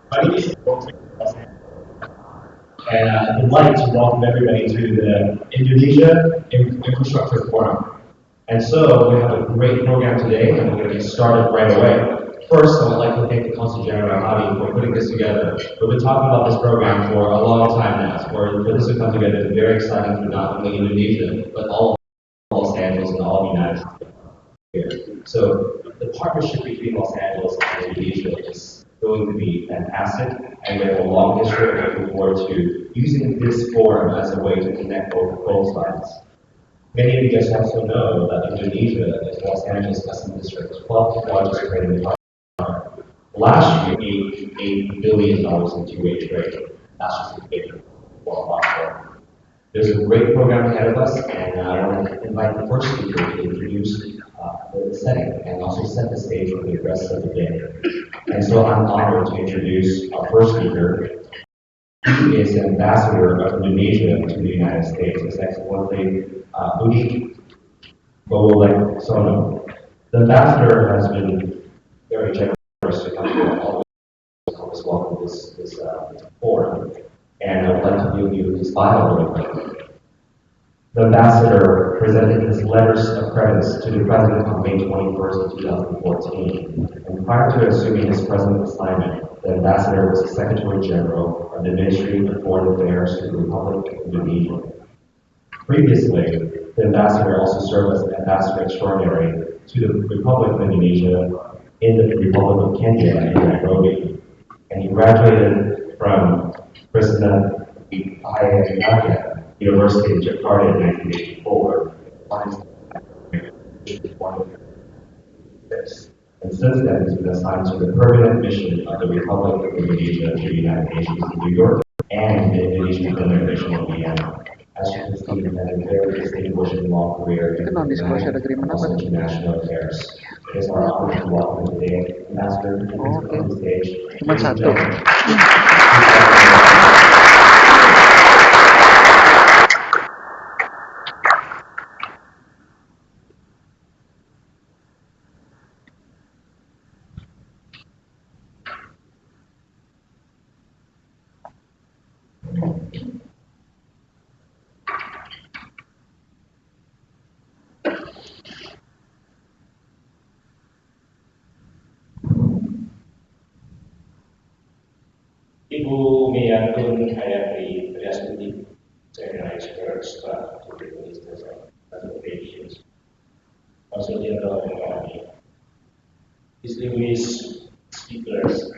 My name is and I'd like to welcome everybody to the Indonesia Infrastructure Forum. And so we have a great program today, and we're going to get started right away. First, I would like to thank the Consul General Hadi for putting this together. We've been talking about this program for a long time now. For this to come together is very exciting for not only Indonesia, but all of Los Angeles and all of the United States here. So the partnership between Los Angeles and Indonesia is going to be fantastic, and we have a long history of looking forward to using this forum as a way to connect both sides. Many of you guys also know that Indonesia is Los Angeles Custom District's 12th largest trading partner. Last year, $8 billion in two-way trade. That's just a big forum. There's a great program ahead of us, and I want to invite the first speaker to introduce the setting and also set the stage for the rest of the day. And so I'm honored to introduce our first speaker. He is ambassador of Indonesia to the United States. His Excellency Budi Sono. The ambassador has been very generous to come to all of us welcome this forum, and I would like to give you his bio real quick. The ambassador presented his letters of credits to the president on May 21st, 2014. And prior to assuming his president assignment, the ambassador was the Secretary General of the Ministry of Foreign Affairs to the Republic of Indonesia. Previously, the ambassador also served as ambassador extraordinary to the Republic of Indonesia in the Republic of Kenya in Nairobi. And he graduated from Krishna University in Jakarta in 1984. And since then, he's been assigned to the permanent mission of the Republic of Indonesia to the United Nations in New York and the Indonesian Permanent Mission in Vienna. As you can see, he had a very distinguished and long career in international affairs. It is our honor to welcome him today, Ambassador, to the stage. Cuma satu. Ibu Meyakun Hayati Triastuti, Secretary Experts, Staff to the Ministers of Transportation, Consul General of Army, distinguished speakers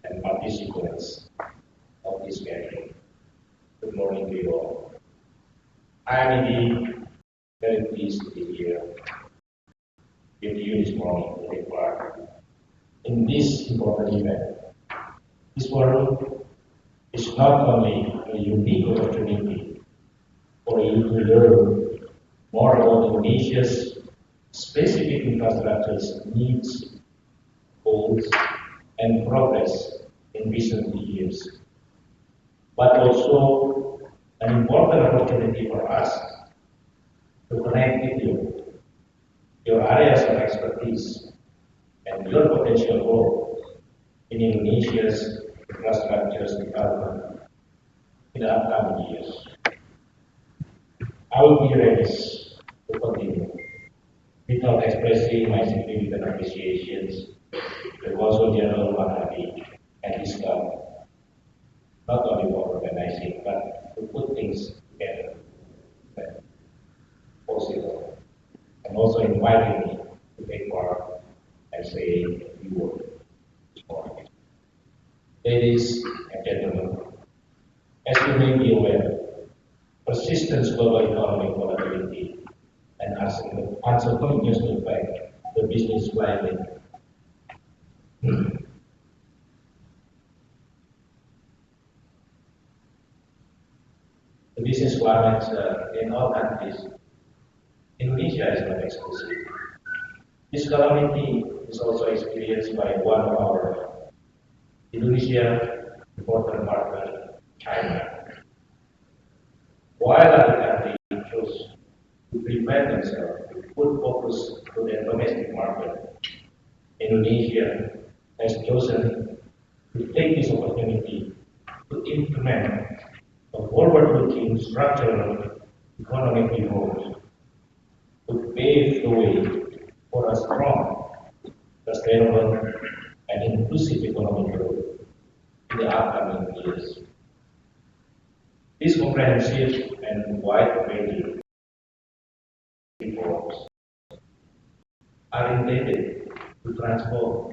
and participants of this gathering. Good morning to you all. I am indeed very pleased to be here with you this morning to take part in this important event. This forum is not only a unique opportunity for you to learn more about Indonesia's specific infrastructure needs, goals, and progress in recent years, but also an important opportunity for us to connect with you, your areas of expertise, and your potential role in Indonesia's infrastructure development in the upcoming years. I will be remiss to continue without expressing my significant appreciations to Consul General Hadi and his staff, not only for organizing, but to put things together possible, and also inviting me to take part and say a few words this morning. Ladies and gentlemen, as you may be aware, persistent global economic volatility and uncertainties affect the business climate. The business climate in all countries, Indonesia is not exclusive. This calamity is also experienced by one of our Indonesian important partner, China. While other countries choose to prevent themselves to put focus to their domestic market, Indonesia has chosen to take this opportunity to implement a forward-looking structural economic reforms to pave the way for a strong, sustainable, and inclusive economic growth in the upcoming years. These comprehensive and wide-ranging reforms are intended to transform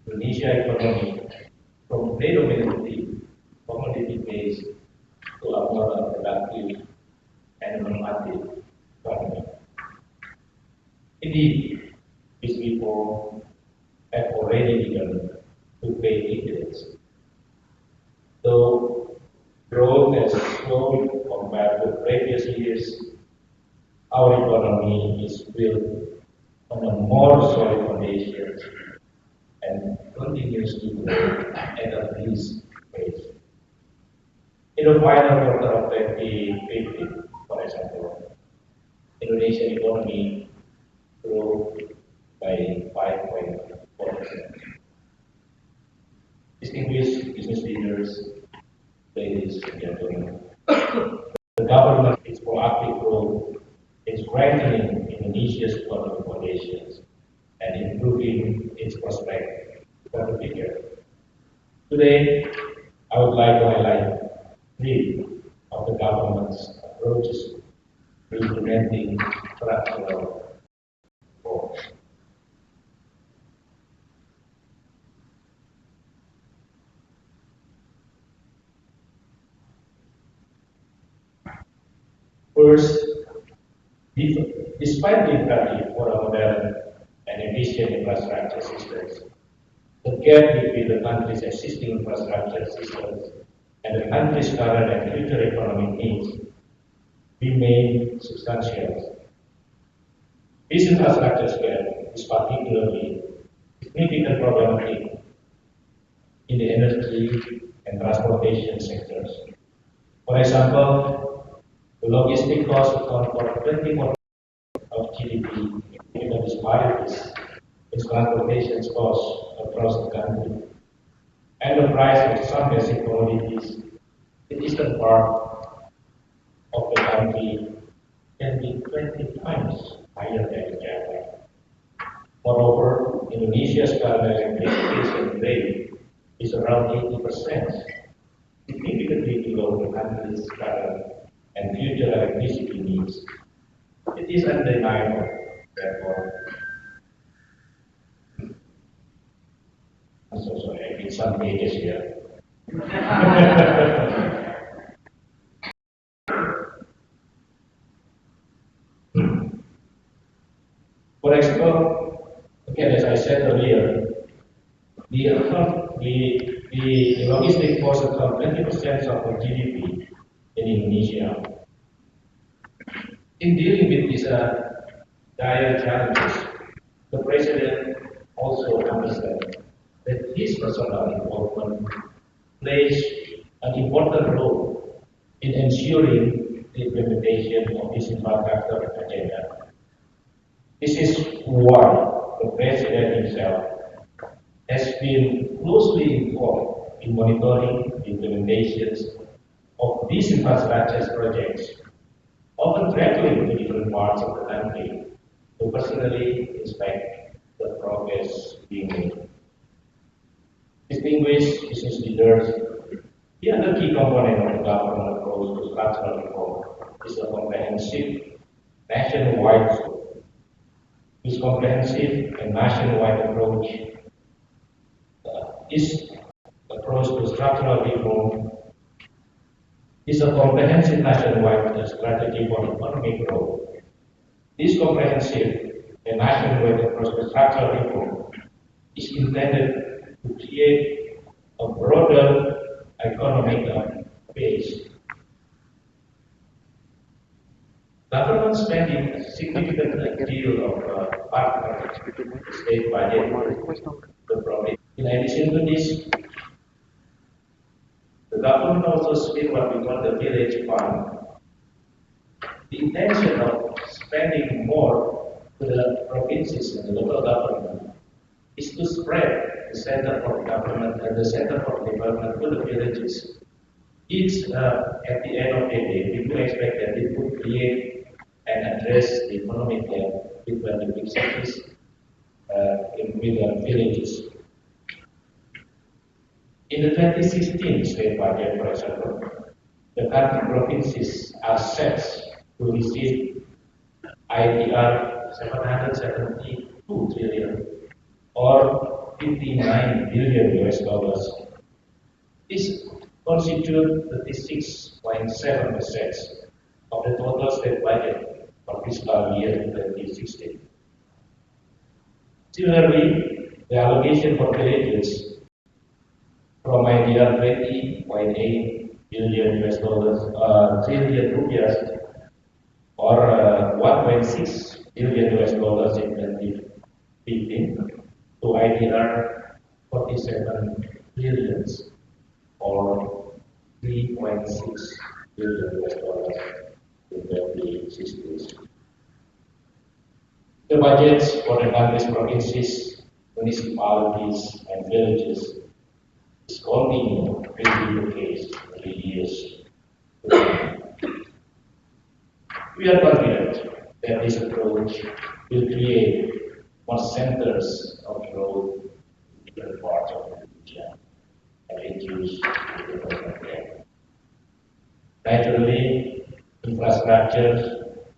Indonesia economy from predominantly commodity-based to a more productive and normative economy. Indeed, these reforms have already begun to pay dividends. Though growth has slowed compared to previous years, our economy is built on a more solid foundation and continues to grow at a brisk pace. In the final quarter of 2015, for example, Indonesian economy grew by 5.4%. Distinguished business leaders, ladies and gentlemen, the government is proactive growth in strengthening Indonesia's economic foundations and improving its prospects for the future. Today, I would like to highlight three of the government's approaches to implementing structural reforms. First, despite the imperative for a modern and efficient infrastructure systems, the gap between the country's existing infrastructure systems and the country's current and future economic needs remain substantial. This infrastructure gap is particularly significant problematic in the energy and transportation sectors. For example, the logistic costs account for 24% of GDP, given the disparities in transportation costs across the country, and the price of some basic commodities in the eastern part of the country can be 20 times higher than in Japan. Moreover, Indonesia's current electrification rate is around 80%, significantly below the country's current and future electricity needs. It is undeniable, therefore. I'm so sorry, I need some pages here. For example, again, as I said earlier, the logistic costs account 20% of the GDP in Indonesia. In dealing with these dire challenges, the President also understands that his personal involvement plays an important role in ensuring the implementation of this infrastructure agenda. This is why the President himself has been closely involved in monitoring the implementations of these infrastructure projects, often traveling to different parts of the country to personally inspect the progress being made. Distinguished business leaders, the other key component of the government approach to structural reform is a comprehensive nationwide. This comprehensive and nationwide approach to structural reform is a comprehensive nationwide strategy for economic growth. This comprehensive and nationwide approach to structural reform is intended to create a broader economic base. Government spending a significant deal of part of the state budget to provide. In addition to this, the government also spent what we call the village fund. The intention of spending more to the provinces and the local government is to spread the Center for Government and the Center for Development to the villages. Each, at the end of the day, people expect that it would create and address the economic gap between the big cities with the villages. In the 2016 state budget, for example, the country provinces are set to receive IDR 772 trillion or 59 billion US dollars. This constitutes 36.7% of the total state budget for fiscal year 2016. Similarly, the allocation for villages from IDR 20.8 billion US dollars, trillion rupiah, or 1.6 billion US dollars in 2015 to IDR 47 billions or 3.6 billion US dollars in 2016. The budgets for the country's provinces, municipalities, and villages is continuing to be the case for 3 years. We are confident that this approach will create more centers of growth in different parts of Indonesia and reduce the development gap. Naturally, infrastructure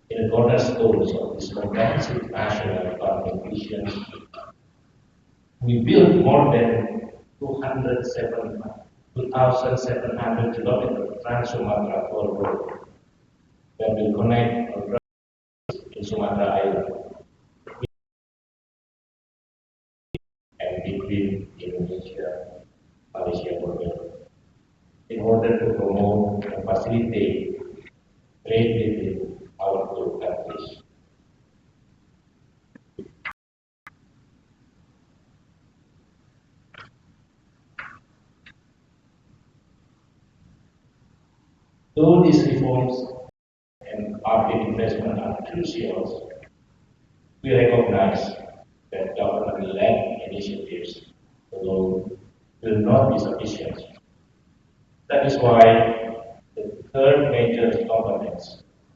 in the cornerstones of this comprehensive national economic vision. We built more than 2,700 kilometers of Trans-Sumatra Toll Road that will connect our in Sumatra Island and between Indonesia and Malaysia border in order to promote and facilitate trade between our two countries. Though these reforms and public investment are crucial, we recognize that government-led initiatives alone will not be sufficient. That is why the third major component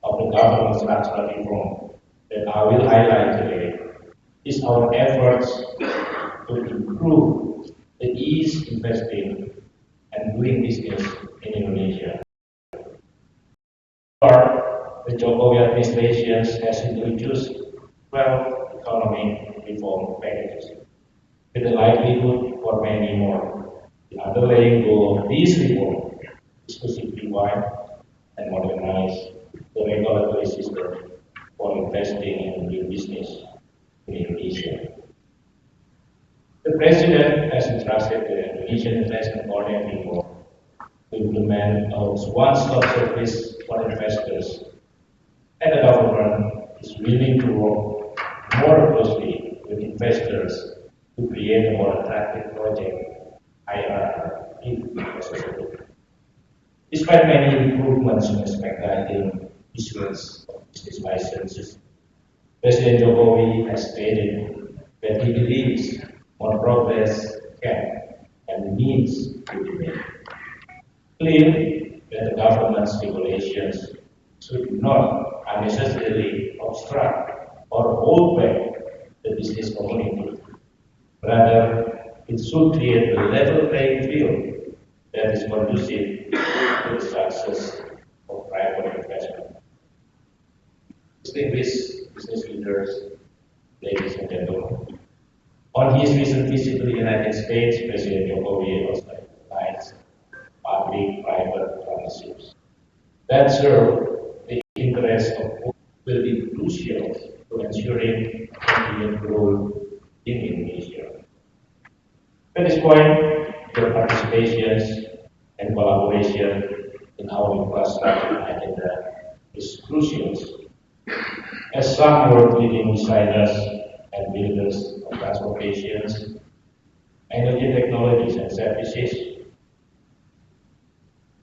of the government structural reform that I will highlight today is our efforts to improve the ease investing and doing business in Indonesia. The Jokowi administration has introduced 12 economic reform packages, with the likelihood for many more. The underlying goal of these reforms is to simplify and modernize the regulatory system for investing and doing business in Indonesia. The President has entrusted the Indonesian Investment Coordinating Board to implement a one-stop service for investors, and the government is willing to work more closely with investors to create a more attractive project IRR if necessary. Despite many improvements in expediting issuance of business licenses, President Jokowi has stated that he believes more progress can and needs to be made. Clearly, that the government's regulations should not unnecessarily obstruct or hold back the business community. Rather, it should create a level playing field that is conducive to the success of private investment. Distinguished business leaders, ladies and gentlemen, on his recent visit to the United States, President Jokowi also emphasized public-private partnerships that serve the interests of both will be crucial to ensuring continued growth in Indonesia. At this point, your participations and collaboration in our infrastructure agenda is crucial. As some world-leading designers and builders of transportations, energy technologies and services,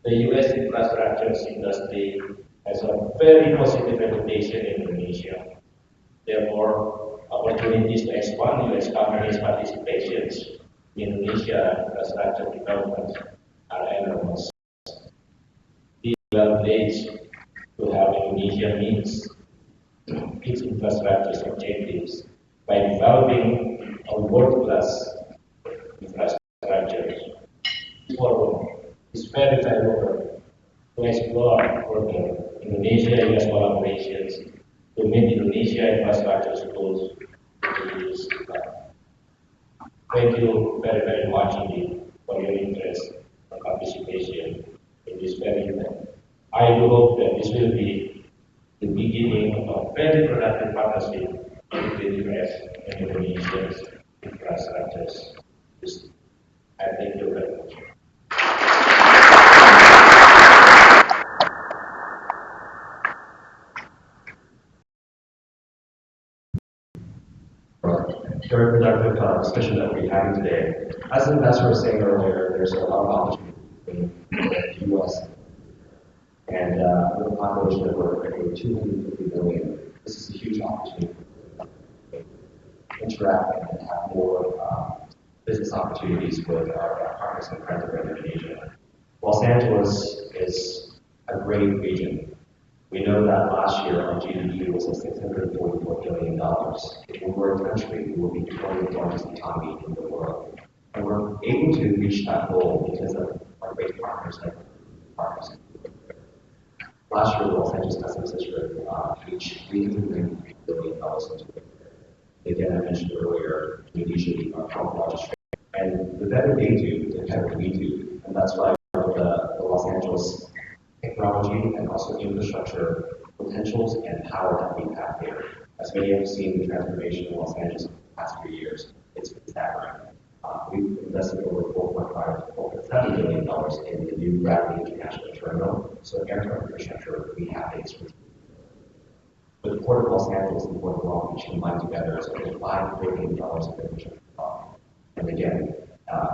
the US infrastructure industry has a very positive reputation in Indonesia. Therefore, opportunities to expand US companies' participations Indonesia infrastructure development are enormous. These well placed to help Indonesia meets its infrastructure objectives by developing a world-class infrastructure. This forum is very valuable to explore further Indonesia-US collaborations to meet Indonesia infrastructure goals in the years to come. Thank you very much indeed for your interest and participation in this very event. I do hope that this will be the beginning of a very productive partnership with the US and Indonesia's infrastructures. I thank you very much. Very productive discussion that we're having today. As the ambassador was saying earlier, there's a lot of opportunity between the U.S. and with a population of over 250 million. This is a huge opportunity to interact and have more business opportunities with our partners and friends around Indonesia. Los Angeles is a great region. We know that last year our GDP was at $644 billion. If we were a country, we will be the 20th largest economy in the world. And we're able to reach that goal because of our great partners and partners. Last year, the Los Angeles Customs District reached $390 billion into it. Again, I mentioned earlier, Indonesia being our 12th largest trade. And the better they do, the better we do. And that's why the Los Angeles technology and also infrastructure potentials and power that we have here. As many have seen the transformation in Los Angeles in the past few years, it's been staggering. We've invested over $4.7 billion in the new Bradley International Terminal, so aircraft infrastructure, we have the expertise. With the Port of Los Angeles and Port of Long Beach combined together, it's over $5 billion of infrastructure. And again,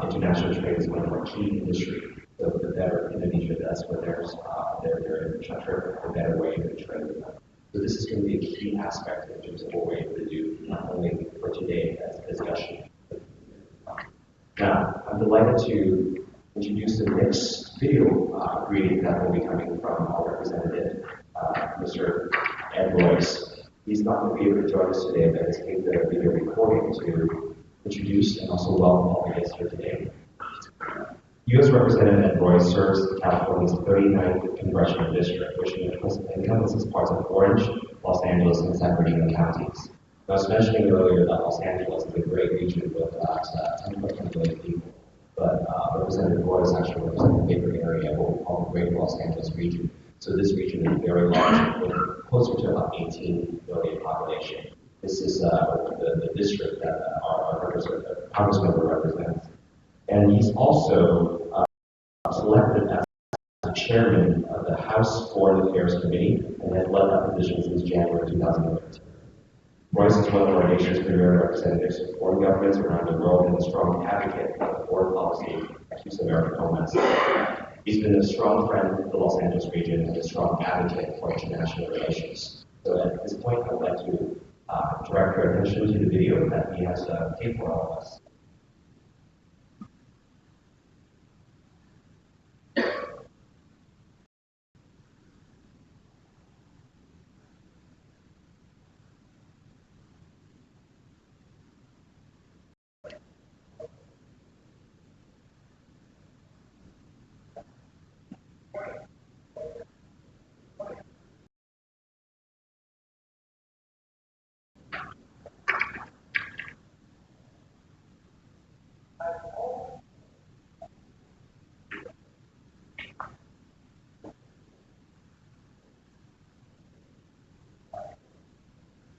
international trade is one of our key industries. So the better Indonesia does with their infrastructure, the better way to trade with them. So this is going to be a key aspect in terms of what we're able to do, not only for today as a discussion. Now, I'm delighted to introduce the next video greeting that will be coming from our representative, Mr. Ed Royce. He's not going to be able to join us today, but he's taking the video recording to introduce and also welcome all the guests here today. U.S. Representative Ed Royce serves California's 39th congressional district, which encompasses parts of Orange, Los Angeles, and San Bernardino counties. I was mentioning earlier that Los Angeles is a great region with about 10.1 million people, but Representative Royce actually represents a bigger area, what we call the Greater Los Angeles region. So this region is very large, with closer to about 18 million population. This is the district that our Congressmember represents. And he's also selected as the chairman of the House Foreign Affairs Committee and has led that position since January 2013. Royce is one of our nation's premier representatives of foreign governments around the world and a strong advocate of foreign policy that keeps American homeland safe. He's been a strong friend of the Los Angeles region and a strong advocate for international relations. So at this point, I'd like to direct your attention to the video that he has taped for all of us.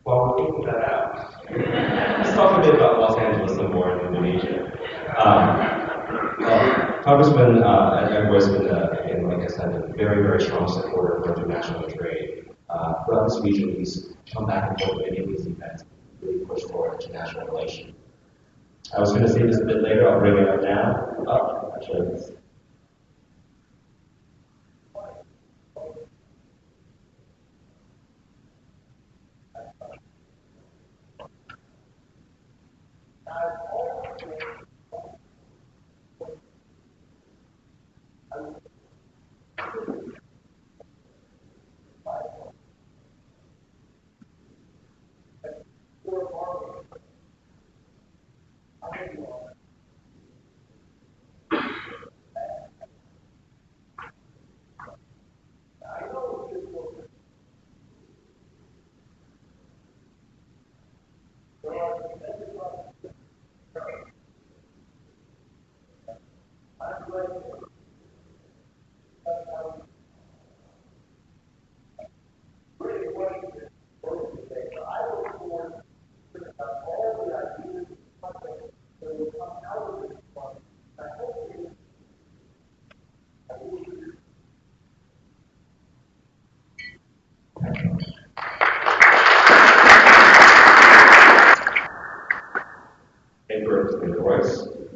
While we're looking that out, let's talk a bit about Los Angeles some more in Indonesia. Congressman Ed Royce has been, again, like I said, a very strong supporter for international trade. Throughout this region, he's come back and forth with many of these events, really push for international relations. I was going to say this a bit later, I'll bring it up now. Oh, actually, this.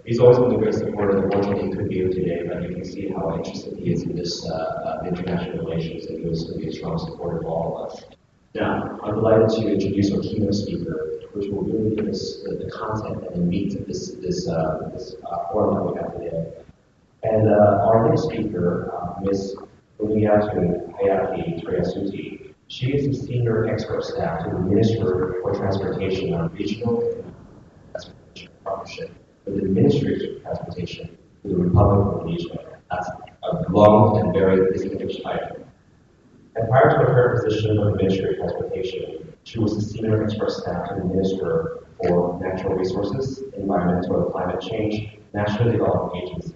He's always been a great supporter. Unfortunately, he couldn't be here today, but you can see how interested he is in this international relations, and he was going to be a strong supporter of all of us. Now, I'm delighted to introduce our keynote speaker, which will really give us the content and the meat of this forum that we have today. And our next speaker, Ms. Uniatu Hayati Triasuti, she is the senior expert staff to the Minister for Transportation on Regional Transportation Partnership with the Ministry of Transportation to the Republic of Indonesia. That's a long and very distinguished title. And prior to her current position with the Ministry of Transportation, she was the senior expert staff to the Minister for Natural Resources, Environmental and Climate Change, National Development Agency.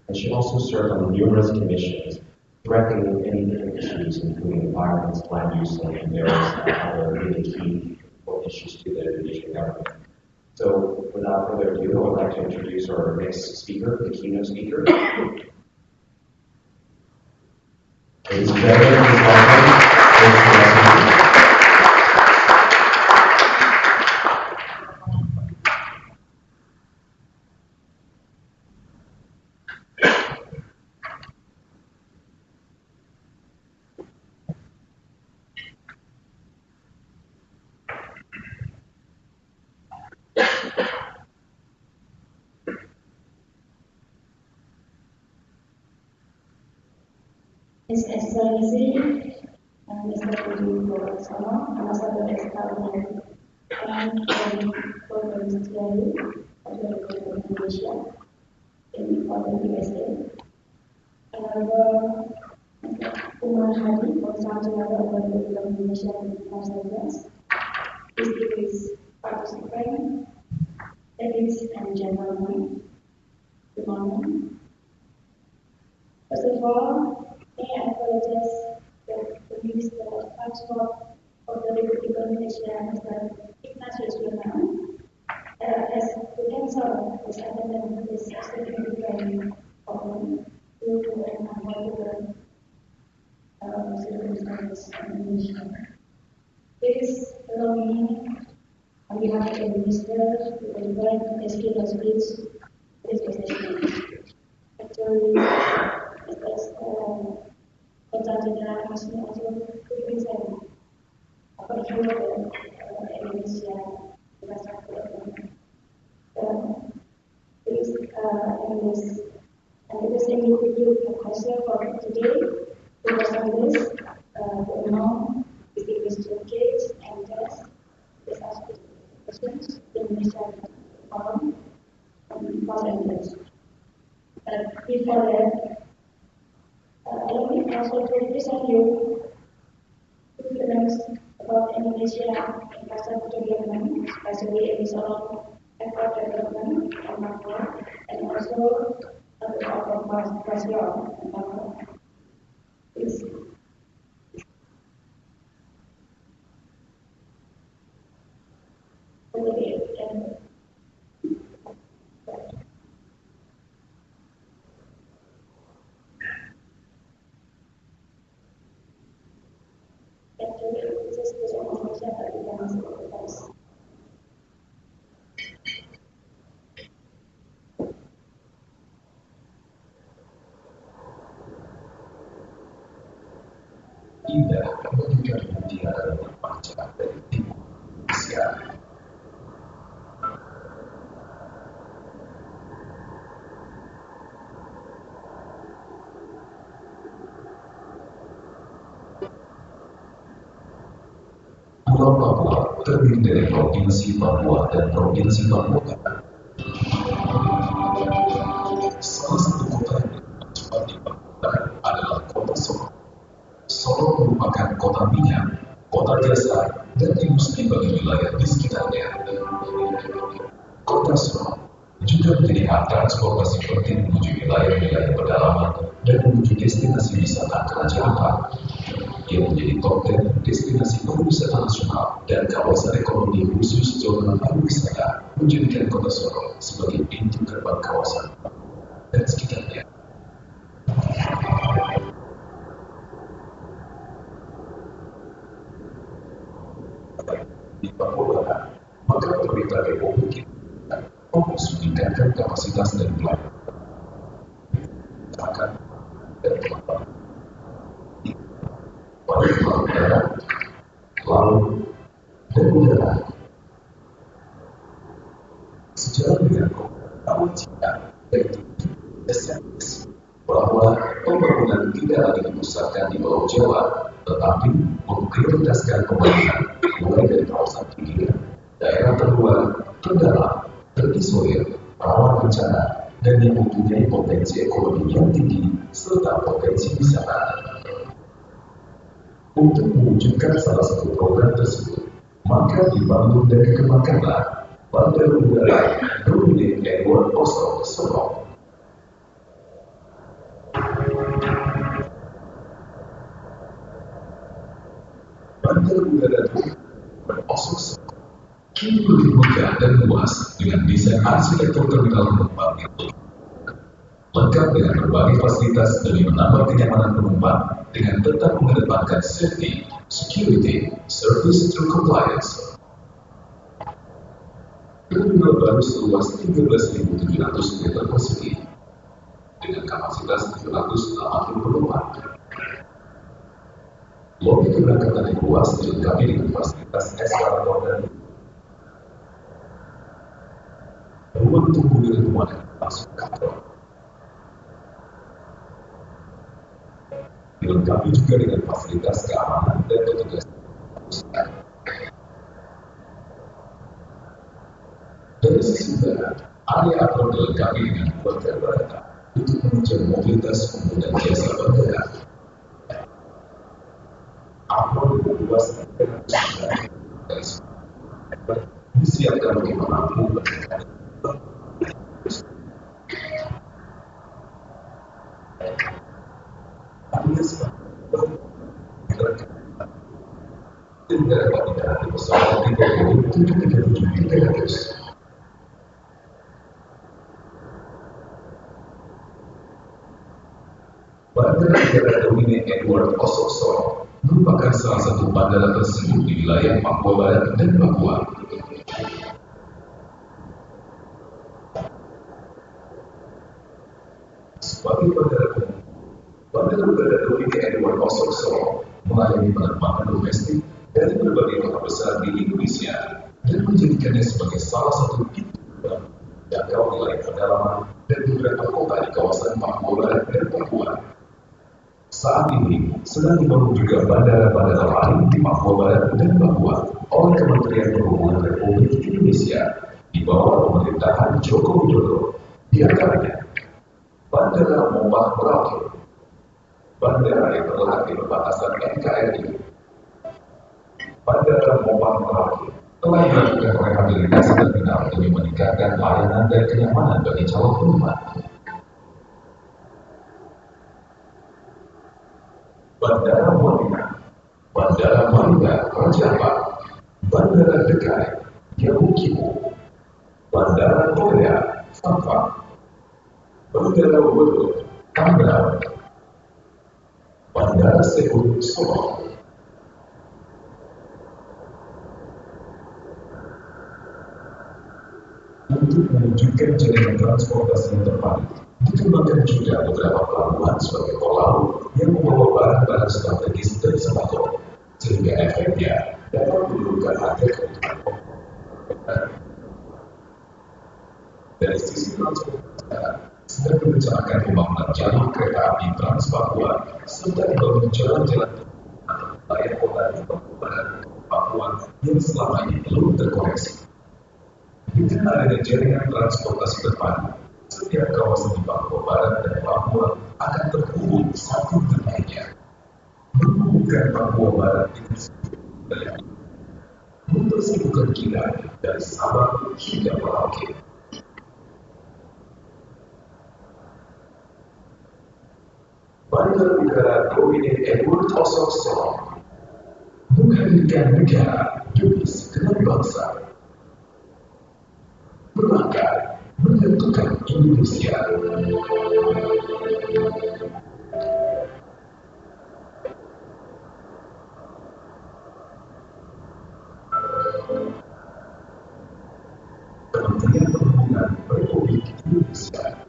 And she also served on numerous commissions directing any different issues, including environment, land use, and various other really key issues to the Indonesian government. So, without further ado, I would like to introduce our next speaker, the keynote speaker. Ladies and gentlemen, please welcome. His Excellency Mr. Budi Warsano, Ambassador Extraordinary and Foreign Secretary of the Republic of Indonesia in the USA. Honorable Mr. Umar Hadi, Consul General of the Republic of Indonesia in Los Angeles, distinguished participants, ladies and gentlemen, good morning. First of all, I apologize that the Minister of Transport of the Republic of Indonesia, Mr. Ignatius Jonan, has to cancel his attendance this significant forum due to an unavoidable circumstance in Indonesia. Please allow me, on behalf of the Minister, to deliver his keynote speech this presentation. Actually, Consul-General Masih could present about Indonesia Infrastructure Forum. Please, and it is a new video proposal for today to present this to know distinguished delegates and guests, this aspect questions, the Indonesia Forum, and volunteers. But before that, allow me also to present you two films about Indonesia infrastructure development, especially in solar effort development and macro, and also about Brazil and macro. Please. Indah memberikan hadiah dalam membaca dari Indonesia. terdiri dari Provinsi Papua dan Provinsi Papua Barat. Salah satu kota yang cepat di Papua Barat adalah kota Solo. Solo merupakan kota minyak, kota jasa, dan industri bagi wilayah di sekitarnya. Kota Solo juga menjadi hub transportasi penting menuju wilayah-wilayah pedalaman dan menuju destinasi wisata Kerajaan Barat. Ia menjadi top 10 destinasi pariwisata nasional dan kawasan ekonomi khusus zona pariwisata, menjadikan kota Solo sebagai pintu gerbang kawasan dan sekitarnya. Di Papua Barat, maka pemerintah Republik Indonesia fokus meningkatkan kapasitas dan pelayanan masyarakat dan pelabuhan udara, laut, dan udara. Sejalan dengan nawacita yaitu esensi bahwa pembangunan tidak lagi dipusatkan di Pulau Jawa, tetapi memprioritaskan pembangunan mulai dari kawasan pinggiran, daerah terluar, terdalam, terisolir, rawan bencana, dan yang mempunyai potensi ekonomi yang tinggi serta potensi wisata. Untuk mewujudkan salah satu program tersebut, maka dibangun dan dikembangkanlah Bandara Udara Dominik Edward Osok Solo. Bandara Udara Dominik Osok Solo kini lebih megah dan luas dengan desain arsitektur terminal penumpang yang lengkap dengan berbagai fasilitas demi menambah kenyamanan penumpang dengan tetap mengedepankan safety, security, service through compliance. Terminal baru seluas 13.700 meter persegi dengan kapasitas 780 penumpang. Lobi keberangkatan yang luas dilengkapi dengan fasilitas eskalator dan ruang tunggu dengan pemandangan langsung kantor. Dilengkapi juga dengan fasilitas keamanan dan petugas. Dari sisi barat, area apron dilengkapi dengan dua terbarata untuk menunjang mobilitas pengguna jasa bandara. Apron luas 300 meter disiapkan untuk menampung bandara. Tidak dapat didarati pesawat di bawah 737 MHz. Bandara Udara Dominik Edward Osok Solo merupakan salah satu bandara tersibuk di wilayah Papua Barat dan Papua. Sebagai Bandara Udara Dominik Edward Osok Solo melayani penerbangan domestik dari berbagai kota besar di Indonesia dan menjadikannya sebagai salah satu pintu jangkau wilayah pedalaman dan beberapa kota di kawasan Papua Barat dan Papua. Saat ini sedang dibangun juga bandara-bandara lain di Papua Barat dan Papua oleh Kementerian Perhubungan Republik Indonesia di bawah pemerintahan Joko Widodo, di antaranya Bandara Mombah Merauke, bandara yang terletak di perbatasan NKRI. Bandara Mombah Merauke telah melakukan rehabilitasi terminal demi meningkatkan layanan dan kenyamanan bagi calon penumpang. Bandara Monika, Bandara Maringa Raja Ampat, Bandara Dekai, Yabukipo, Bandara Korea, Sampang, Bandara Wodo, Tangerang, Bandara Seoul, Solo. Untuk mewujudkan jaringan transportasi yang terpadu, dikembangkan juga beberapa pelabuhan sebagai tol laut yang membawa barang-barang strategis dan sembako, sehingga efeknya dapat menurunkan harga kebutuhan pokok. Dari sisi transportasi, sedang merencanakan pembangunan jalur kereta api Trans Papua serta membangun jalan-jalan layak kota di Papua Barat. Papua yang selama ini belum terkoneksi. Dengan adanya jaringan transportasi terpadu, setiap kawasan di Papua Barat dan Papua akan terhubung satu dengan lainnya, menghubungkan Papua Barat dengan seluruh mempersatukan kita dari Sabah hingga Merauke. Bandar Udara Dominic Edward Osokso menghadirkan negara demi segenap bangsa, melangkah menentukan Indonesia. Kementerian Perhubungan Republik Indonesia.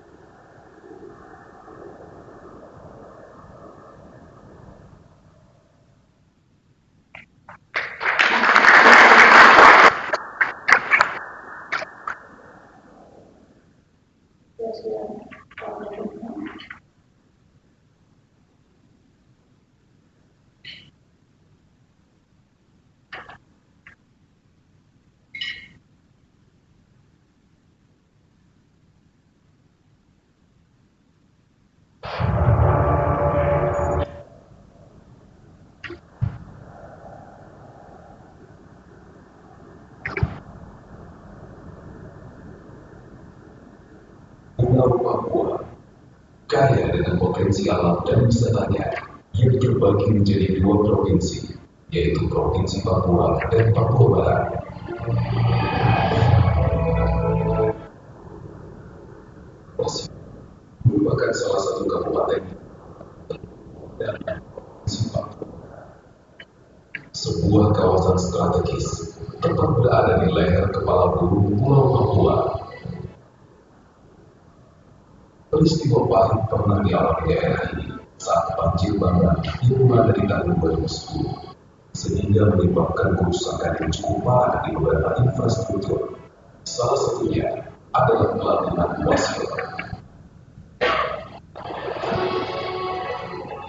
Pulau Papua kaya dengan potensi alam dan wisatanya yang terbagi menjadi dua provinsi, yaitu Provinsi Papua dan Papua Barat. Merupakan salah satu kabupaten dan provinsi Papua. Sebuah kawasan strategis tepat berada di leher kepala gunung Pulau Papua. Peristiwa pahit pernah dialami daerah ini saat banjir bandang yang melanda di tahun 2010, sehingga menyebabkan kerusakan yang cukup parah di beberapa infrastruktur. Salah satunya adalah pelabuhan Wasio.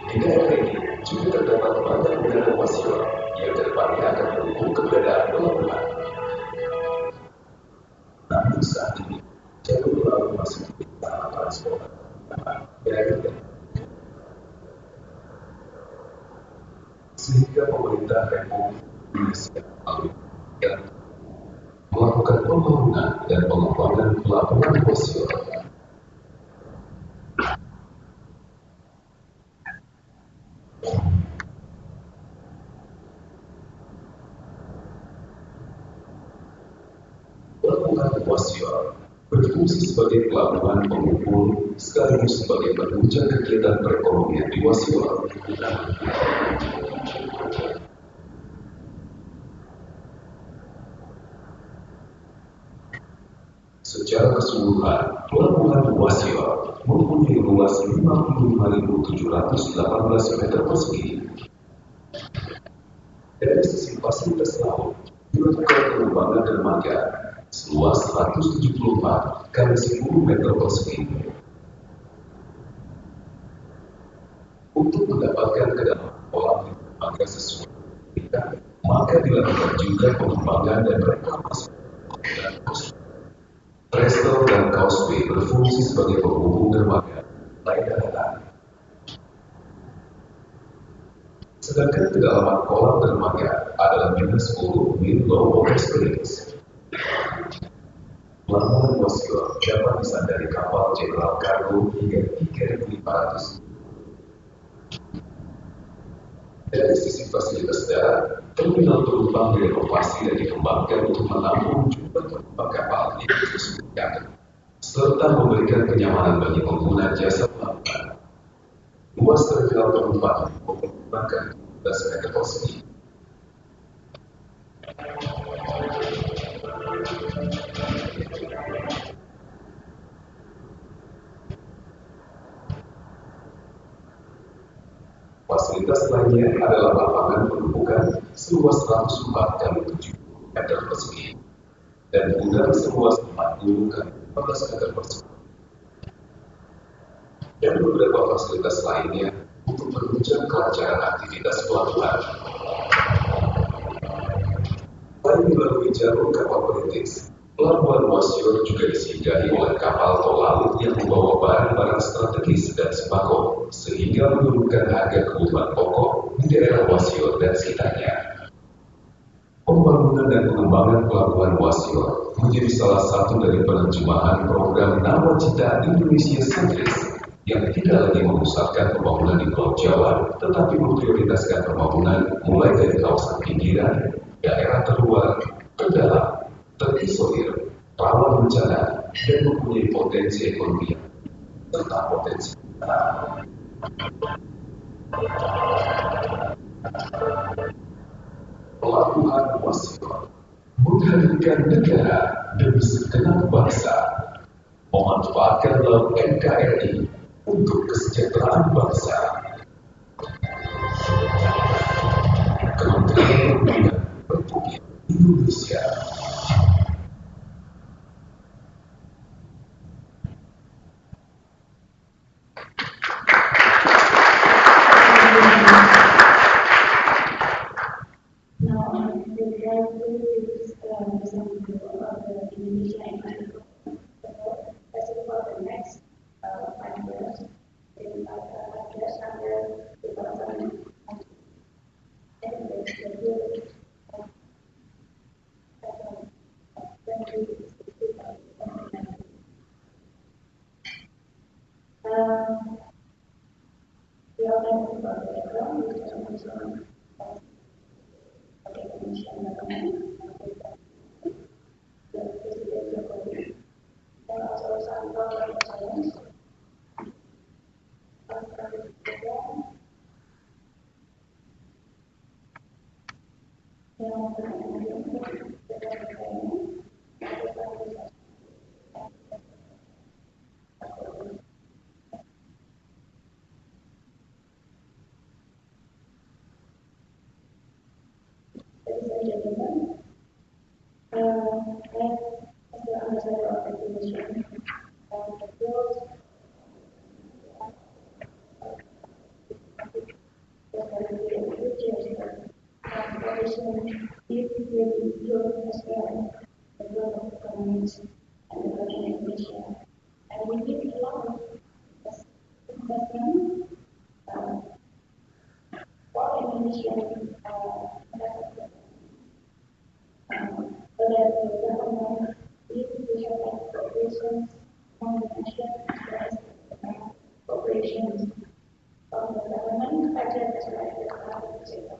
Di daerah ini juga terdapat bandar udara Wasio yang kedepannya akan mendukung keberadaan pelabuhan. Namun saat ini, jalur laut masih sangat transportasi sehingga pemerintah Republik Indonesia melakukan pembangunan dan pengembangan pelabuhan Wasio. Pelabuhan Wasio berfungsi sebagai pelabuhan pengumpul sekaligus sebagai penunjang kegiatan perekonomian di Wasio. Secara keseluruhan, pelabuhan Wasio mempunyai luas 55.718 meter persegi. Dari sisi fasilitas laut, dilakukan pengembangan dermaga seluas 174 kali 10 meter persegi. Untuk mendapatkan kedalaman kolam dermaga sesuai dengan maka dilakukan juga pengembangan dan reklamasi. Trestle dan causeway berfungsi sebagai penghubung dermaga lain daratan. Sedangkan kedalaman kolam dermaga adalah minus 10 mil low water springs. Pelabuhan Wasio dapat disandari kapal general kargo hingga 3.500. Dari sisi fasilitas darat, terminal penumpang direnovasi dan dikembangkan untuk menampung jumlah penumpang kapal yang disesuaikan, serta memberikan kenyamanan bagi pengguna jasa pelabuhan. Luas terminal penumpang menggunakan 12 meter persegi. Fasilitas lainnya adalah lapangan penumpukan seluas 104 kali 70 meter persegi dan gudang seluas 40 kali 15 meter persegi. Dan beberapa fasilitas lainnya untuk menunjang kelancaran aktivitas pelabuhan. dilalui jalur kapal perintis, pelabuhan Wasior juga disinggahi oleh kapal tol laut yang membawa barang-barang strategis dan sembako, sehingga menurunkan harga kebutuhan pokok di daerah Wasior dan sekitarnya. Pembangunan dan pengembangan pelabuhan Wasior menjadi salah satu dari penerjemahan program Nawacita Indonesia Sentris yang tidak lagi memusatkan pembangunan di Pulau Jawa, tetapi memprioritaskan pembangunan mulai dari kawasan pinggiran, daerah terluar, terdalam, terisolir, rawan bencana, dan mempunyai potensi ekonomi serta potensi pelabuhan Wasior menghadirkan negara demi segenap bangsa, memanfaatkan laut NKRI untuk kesejahteraan bangsa. Kementerian Perhubungan Republik Indonesia. Now, I would like to introduce some people of the Indonesia Infrastructure Forum. That's about the next 5 years. In 5 years after 2020, and it's the year of 2060. We all know about the background, which is also Indonesia government, the president Jokowi, and also some program challenge. Ladies and gentlemen, as the ambassador of Indonesia, the world transportation is really good as well, the growth of economies and the culture in Indonesia. And we need a lot of investment for Indonesian so that the government needs to have corporations from the nation as well as corporations from the government budget as well as the private sector.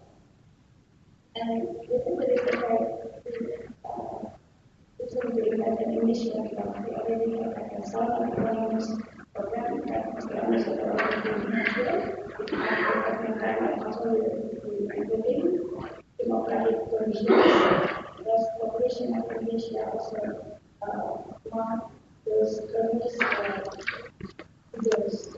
And this is the reason why we should be like an initiative. We already have like a solid economics program that is the ambassador of Indonesia. At the time, also we building democratic conditions. Thus, cooperation of Indonesia also mark those earliest years.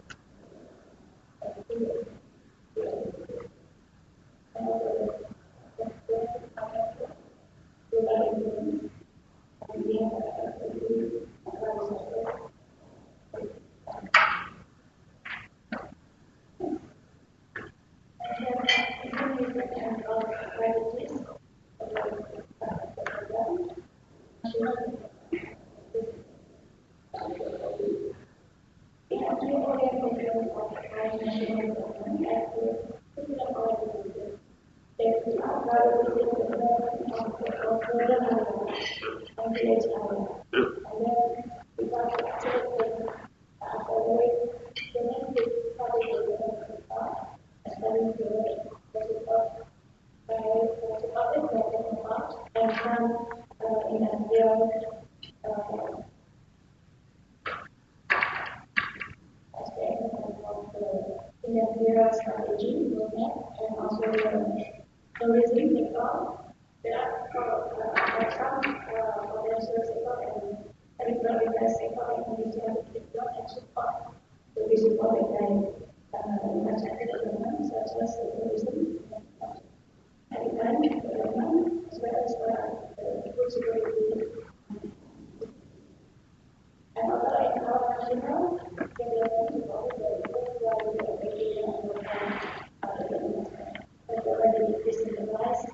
Strategy, roadmap, and also the tourism sector. There are some potential sector and agricultural sector in Indonesia which not support to be supported by infrastructure development such as tourism, agricultural development, as well as food security. And also in our national development support the already decentralized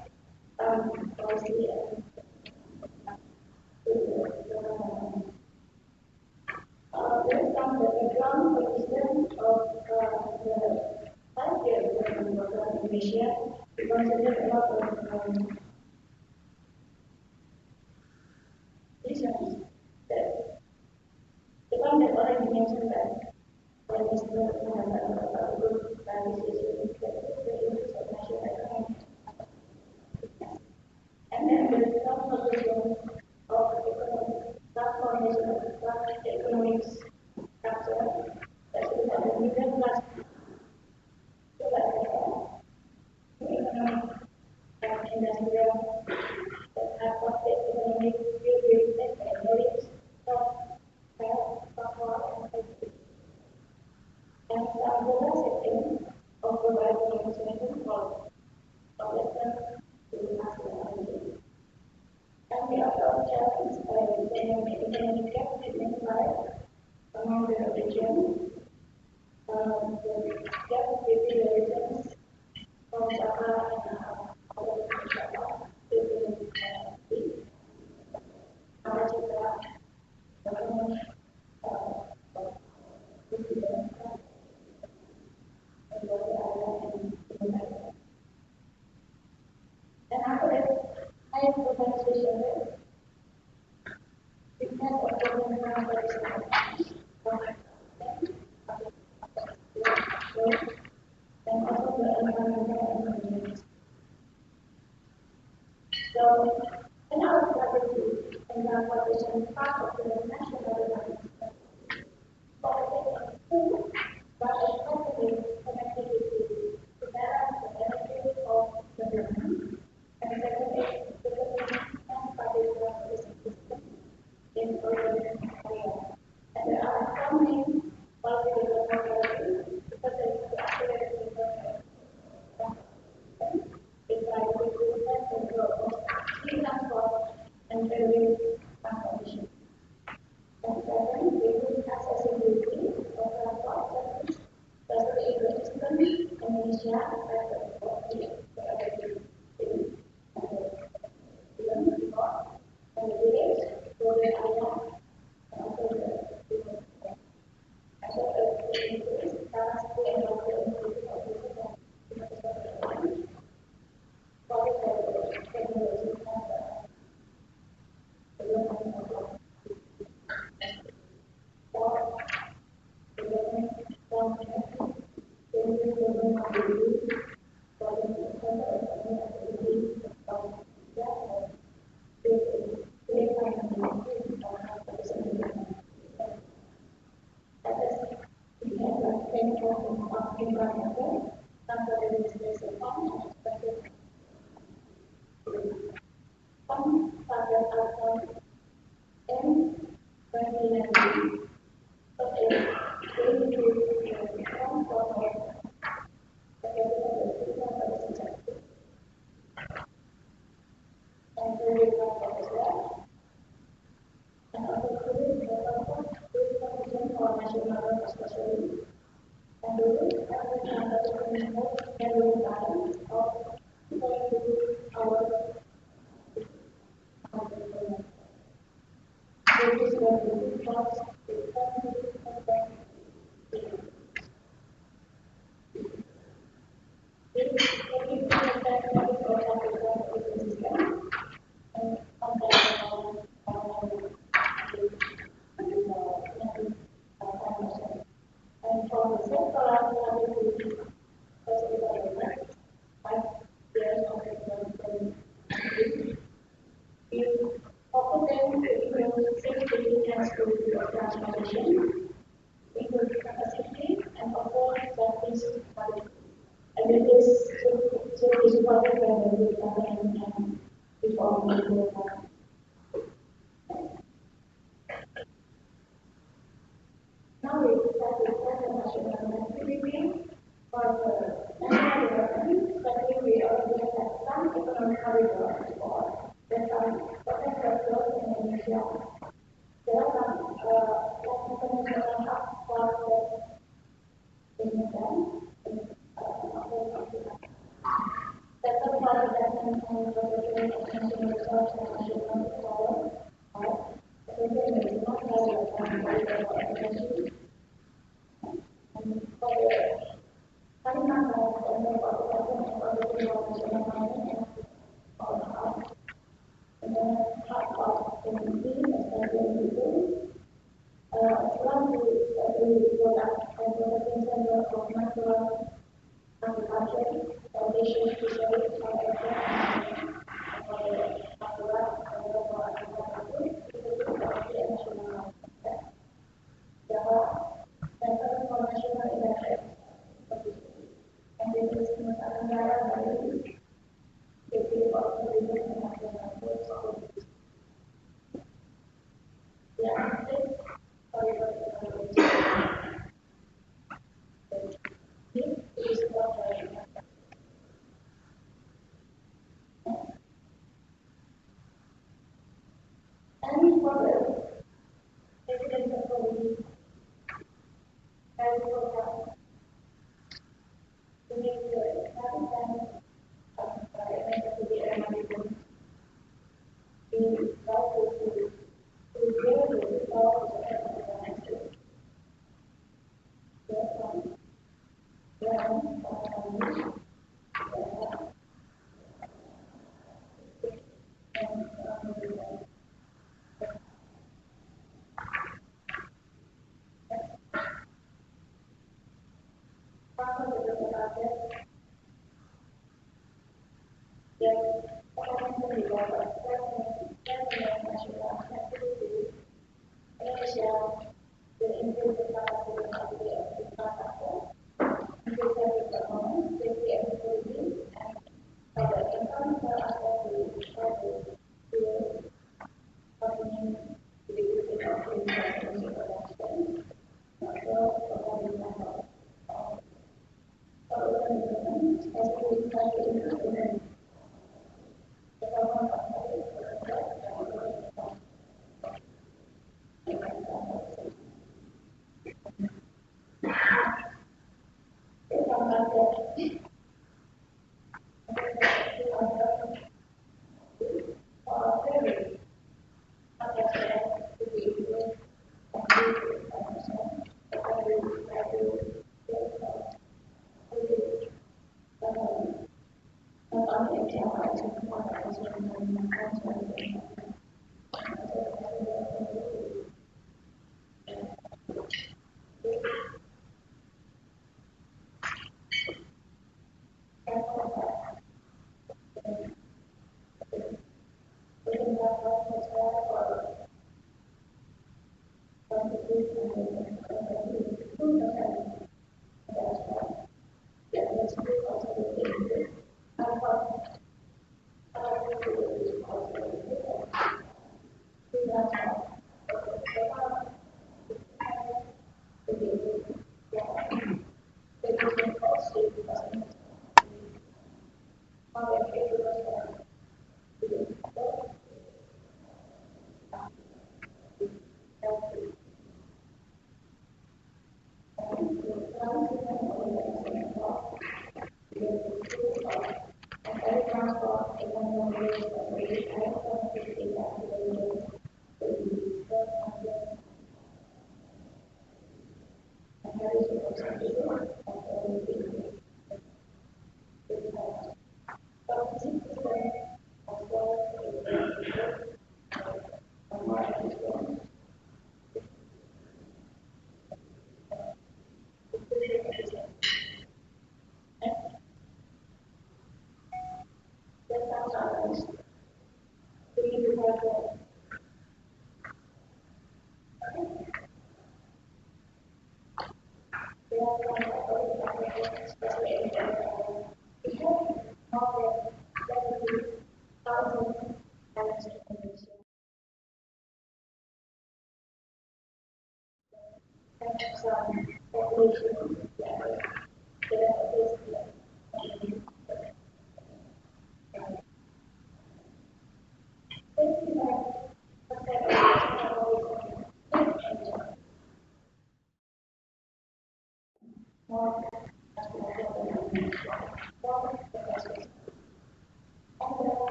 visions that the one that already mentioned that when we still have a good decision that the interest of national economy. And then there is some solution of economic transformation of economic structure that should have a middle class to economic and industrial that have the economic building and knowledge of health, power, and safety. And some global system of providing information for Western to national energy. And we are also challenged by the economic gap between among the regions. The gap between the regions from Java and other Java between America, government, and after that, I have organization because of the and also the environmental engineering. So, in our strategy and our position part of the national development for food, but especially connectivity to balance the benefits of the government and secondly, the government and public transportation system in urban areas. And there are some main policy development priorities such as the accelerated development is by the improvement and growth of clean transport and railway transportation. And second, improved accessibility of transport services, especially in the Eastern Indonesia and the village, rural area, and also the as well as to increase capacity and also increase technology environmental, transportation some target outcomes in 2019, such as the increase in transport of the capital sector and the transport as well, and also create the transport with for national especially. And we will have the more value balance of going to our which is what we trust the country and then and for the sector Open equals safety and security of transportation, equal capacity, and offer service quality. And it is supported by the government and reform the now we start with the national connectivity for the national development, especially we already have some economic corridors for that are potential growth in Indonesia. There are some international hubs for the Indonesia. Second for investment and protection of national resources and national power are something that is not valid and energy. And for the Kalimantan and the population and national government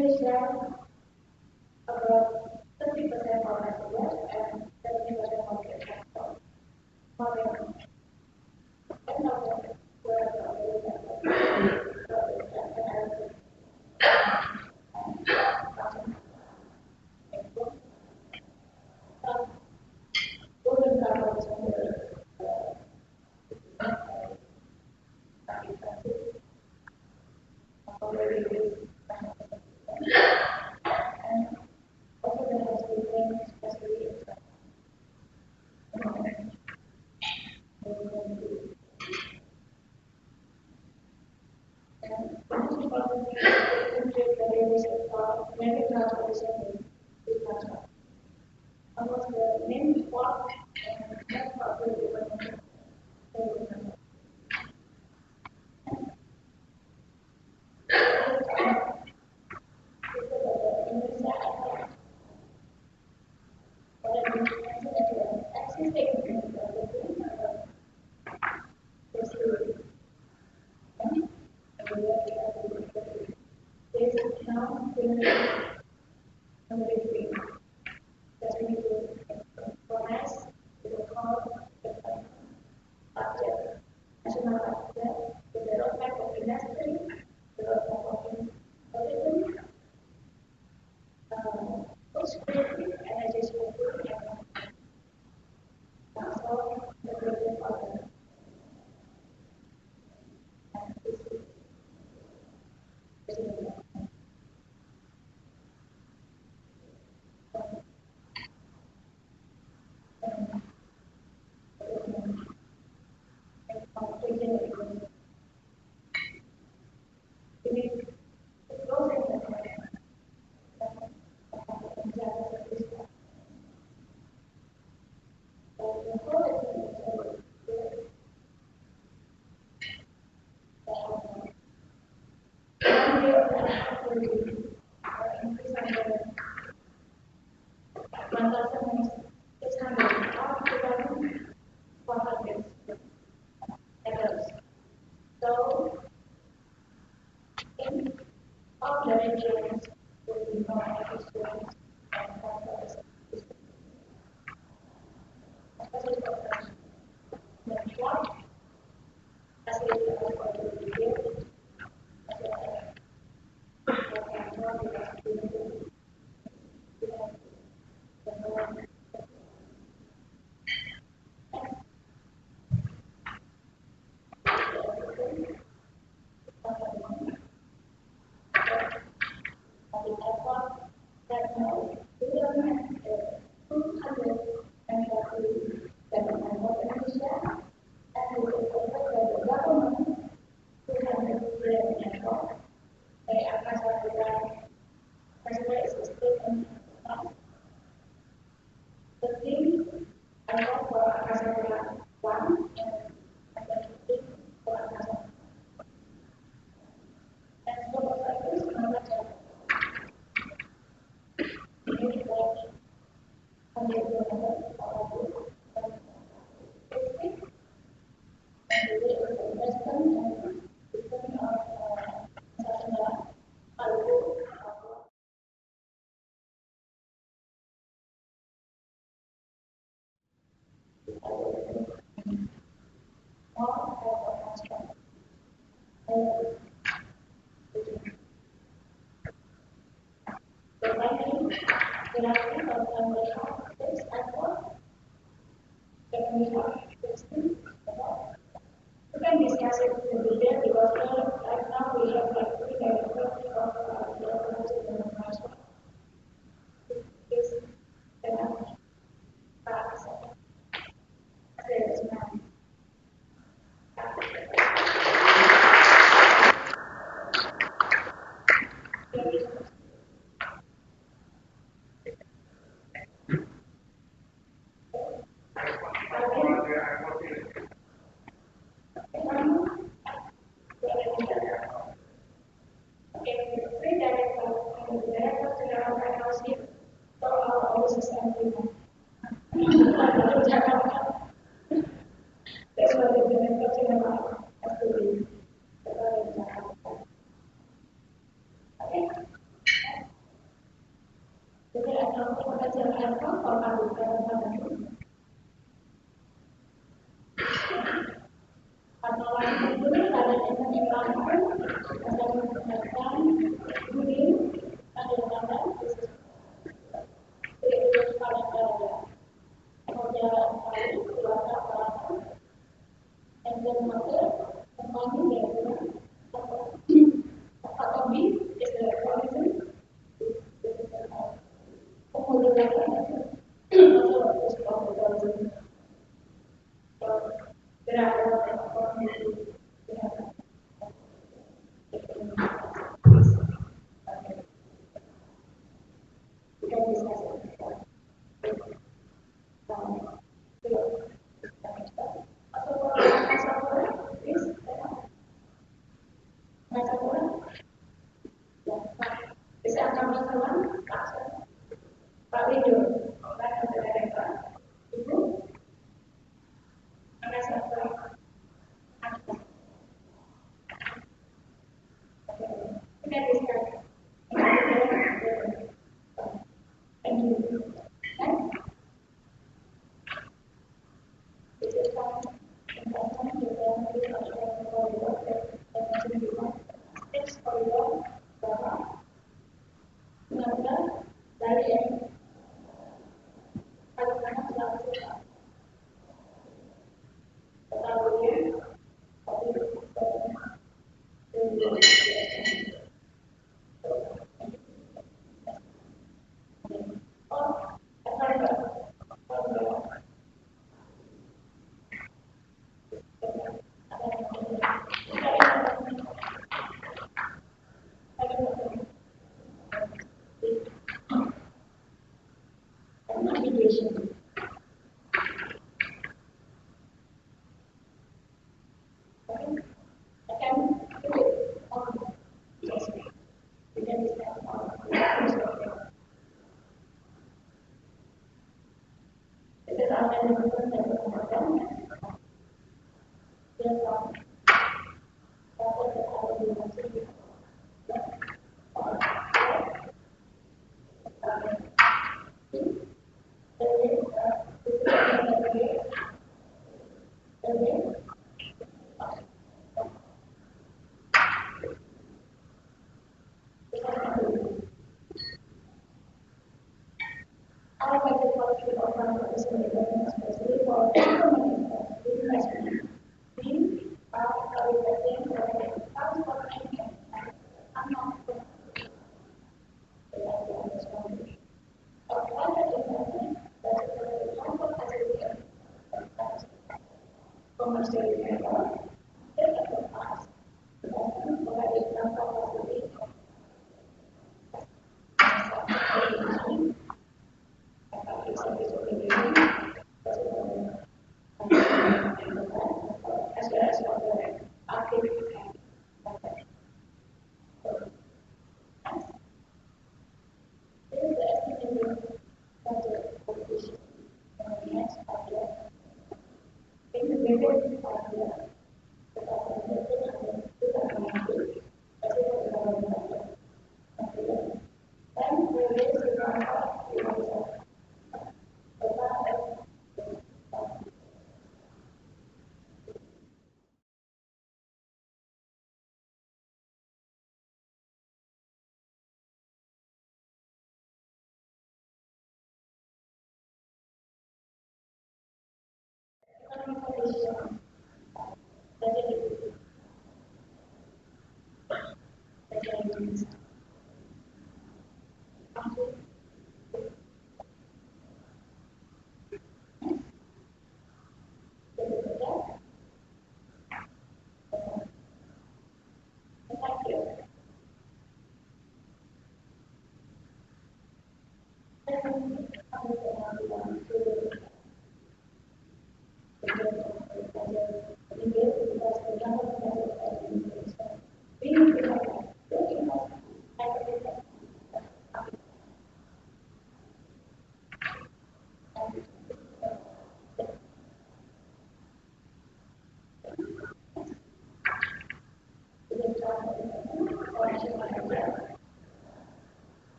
Indonesia, about 30% of passengers and 70% of the transport. However, end of the world golden travel center already is and also there has been especially and most importantly, there is many transportation is transport. Almost the main spot and that part will be one. So, in all the regions will be more efficient and better, especially for the network, as it is for the review, as well as for more because the more that now 240 government of Indonesia and will oversee the government 200 billion network. They are considered as a state the things I work for Akasaka 1 and Akasaka for Akasaka. And so the service knowledge of unit watch and the level of basic and the way of western and system of Sasana Algo. We can discuss it in detail because right now we have like three directors of the transport. Is enough facts.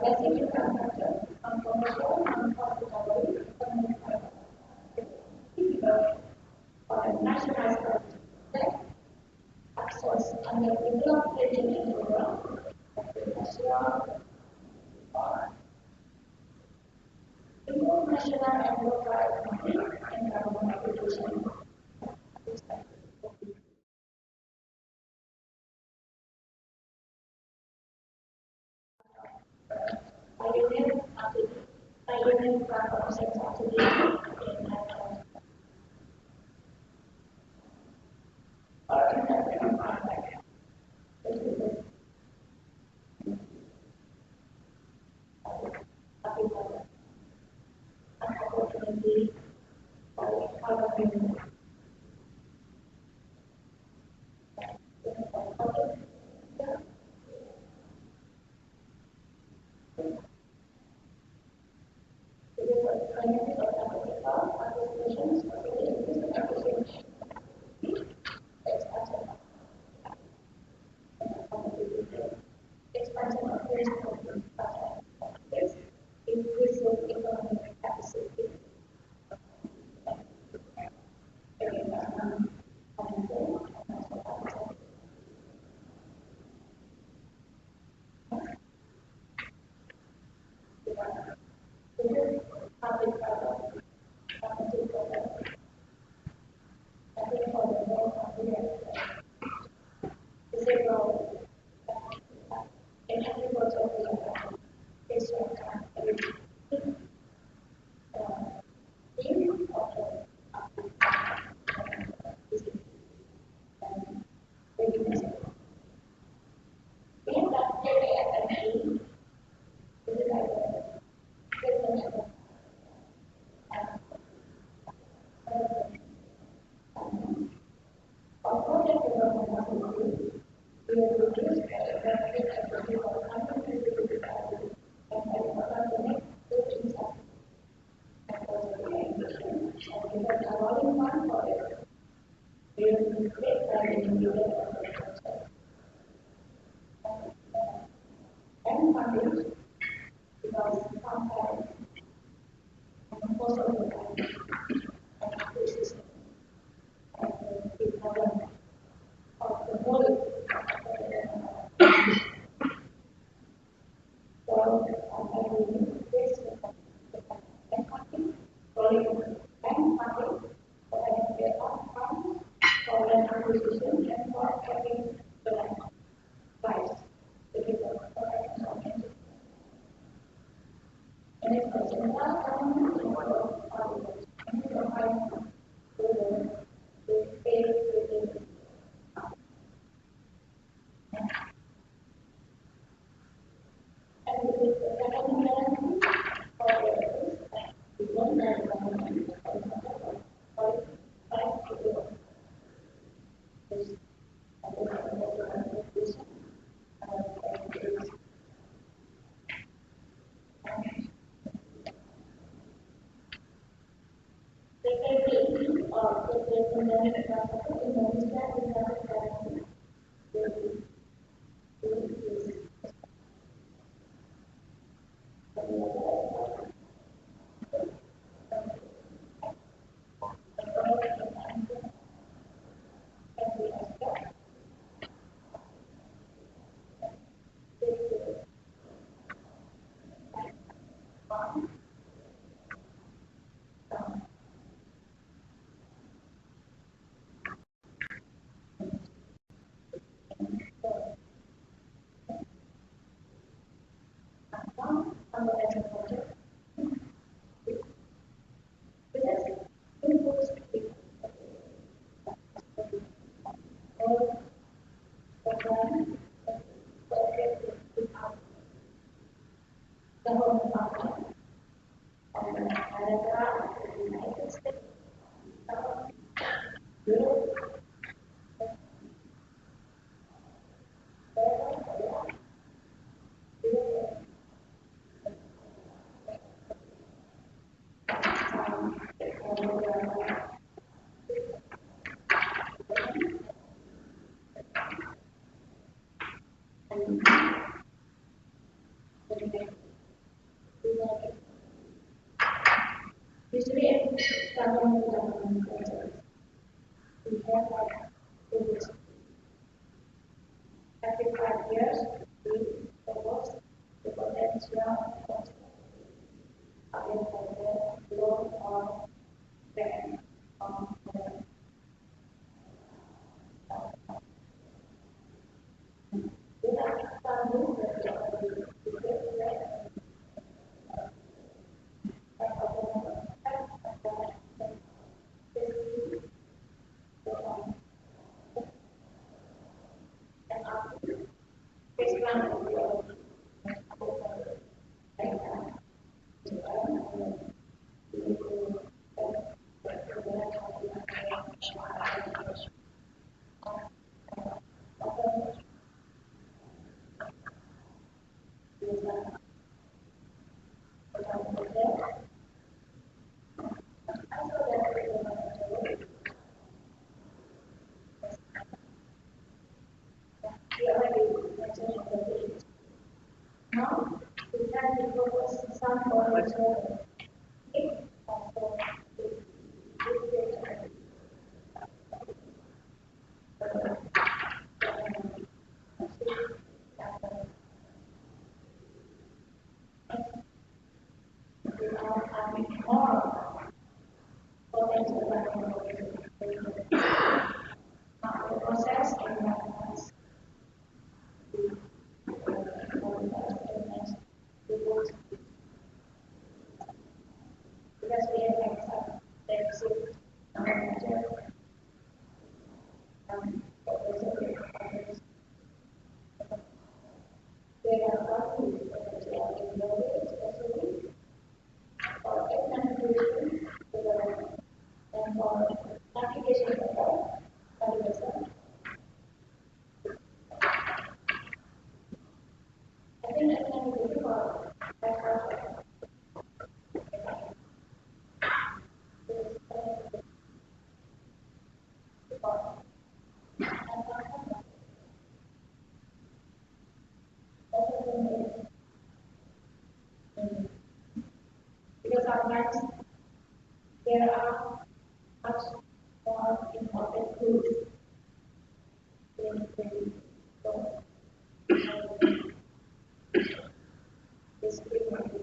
basic infrastructure on commercial and hospitality for a nationalized project access under developed region in Europe, Asia, improve national and local economic and government application. Pioneer platform sector today in opportunity for government. Expansion of physical infrastructure, increasing economic capacity, and funding because sometimes most of the time this is the problem of the whole so I believe this and funding and funding for the funds for land acquisition and for having the land price to give the correct and it's a central government in order and provide the pay within and with the second guarantee for the one government for price to go this the Indonesia Infrastructure Forum the whole market and Canada, the United States, Europe, government projects. We have like every 5 years, we propose the potential of the loan or grant on the now we have to focus some on the process because we have deficit there are countries that are involved, especially for implementation and for application of that. I think I can do for that. Because sometimes there are much more important tools in this treatment.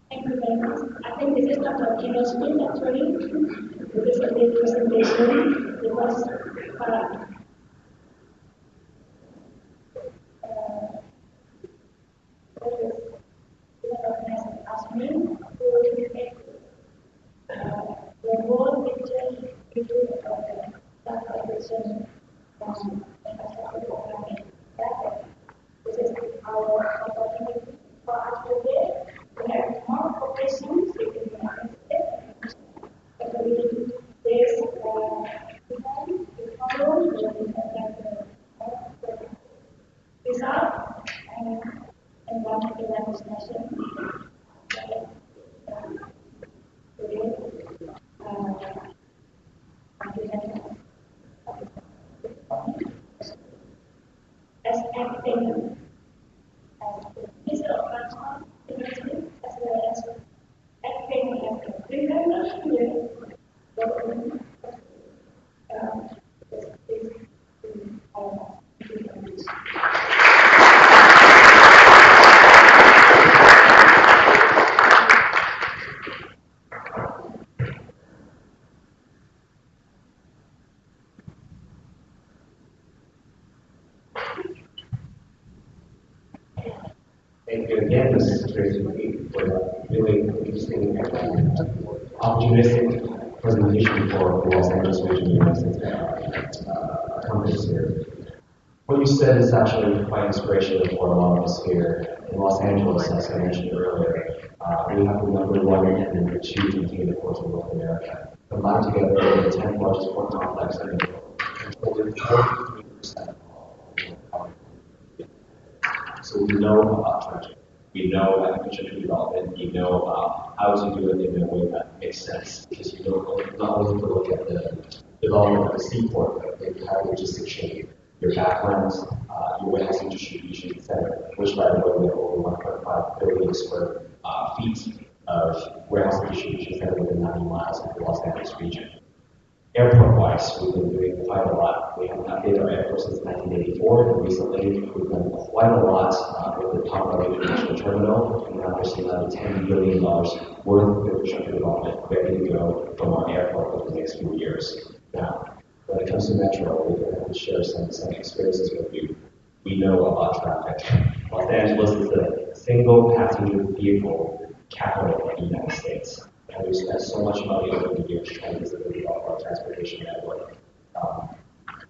Thank you very much. I think this is not a keynote speech actually. This is a big presentation because asked me to make the whole picture into that condition infrastructure programming. This is our opportunity for us today. We have more corporations within the United States. Actually, this event is followed with the result and one of the legislation. As acting as the Minister of Transport, as well as acting as the Premier here, government is in our countries. Thank you again, Mrs. Tracy, for that really interesting and optimistic presentation for the Los Angeles region United companies here. What you said is actually quite inspirational for a lot of us here in Los Angeles, as I mentioned earlier. We have the #1 and #2 container ports in North America. Combined together, we're the 10th largest port complex in the world, controlling 43% of so we know about traffic. We know about infrastructure development. We know about how to do it in a way that makes sense. Because you don't not only to look at the development of the seaport, but the entire logistic chain, your backlands, your warehousing distribution center, which by the way, we have over 1.5 billion square feet of warehousing distribution center within 90 miles of the Los Angeles region. Airport-wise, we've been doing quite a lot. We haven't updated our airport since 1984, and recently we've done quite a lot with the Top Valley International Terminal, and now we're seeing another $10 billion worth of infrastructure development ready to go from our airport over the next few years. Now, when it comes to Metro, we're going to share some experiences with you. We know about traffic. Los Angeles is the single passenger vehicle capital of the United States. And we've spent so much money over the years trying to develop our transportation network.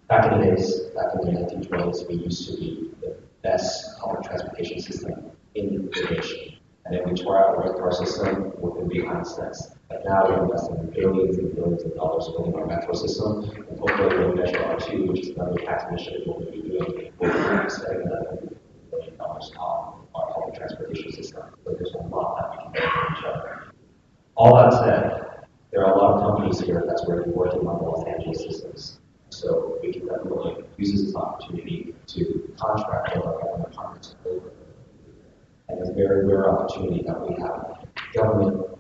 Back in the 1920s, we used to be the best public transportation system in the nation. And then we tore out the car system within behind steps. But now we're investing billions and billions of dollars building our metro system, and hopefully we'll measure R2, which is another tax initiative we'll be doing. We'll be spending another $1 billion on our public transportation system. So there's a lot that we can do for each other. All that said, there are a lot of companies here that's already working on the Los Angeles systems. So we can definitely use this opportunity to contract with our government partners. And it's a very rare opportunity that we have government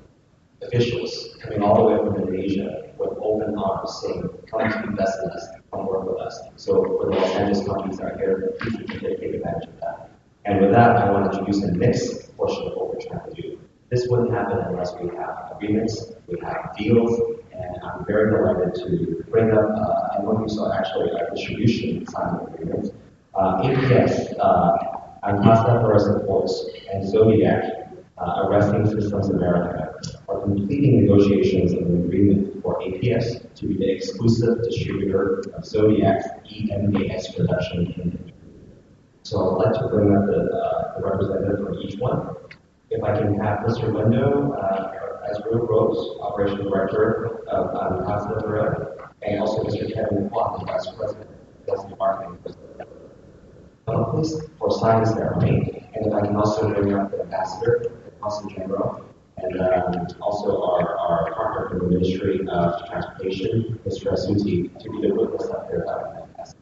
officials coming all the way from Indonesia with open arms saying, come to invest in us, come work with us. So for the Los Angeles companies that are here, please take advantage of that. And with that, I want to introduce the next portion of what we're trying to do. This wouldn't happen unless we have agreements, we have deals, and I'm very delighted to bring up, and what you saw actually a distribution signing agreement. APS, Angkasa Fluorescent Force, and Zodiac, Arresting Systems America, are completing negotiations of an agreement for APS to be the exclusive distributor of Zodiac's EMAS production in. So I'd like to bring up the representative from each one. If I can have Mr. Lindo, Ezra Rose, Operations Director of Angkasa Fluorescent, and also Mr. Kevin Kwok, the Vice President of Sales and Marketing. Please, for signing ceremony, and if I can also bring up the ambassador, the Consul General, and also our partner from the Ministry of Transportation, Mr. Asuti, to be the witness up there. That would be fantastic.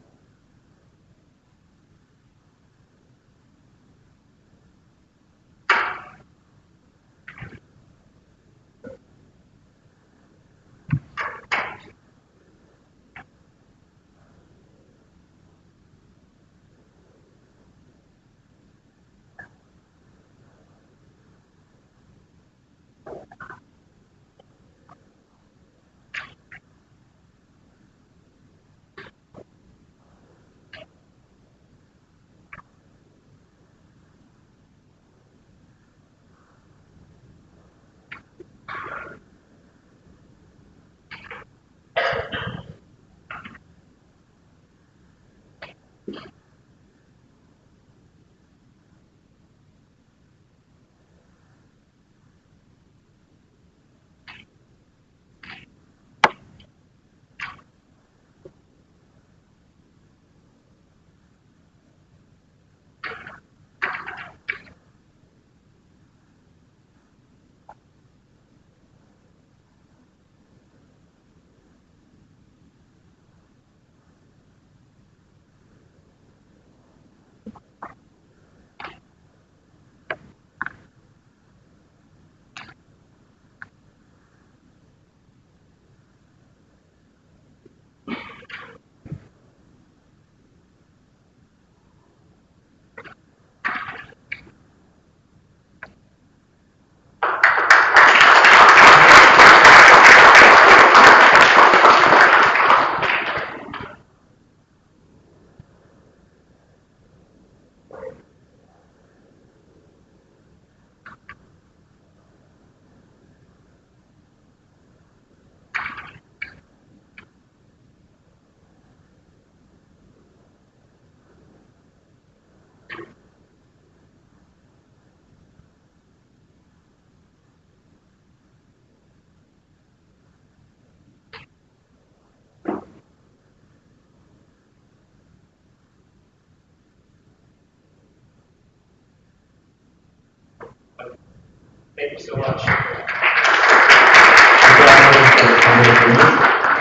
Thank you so much. At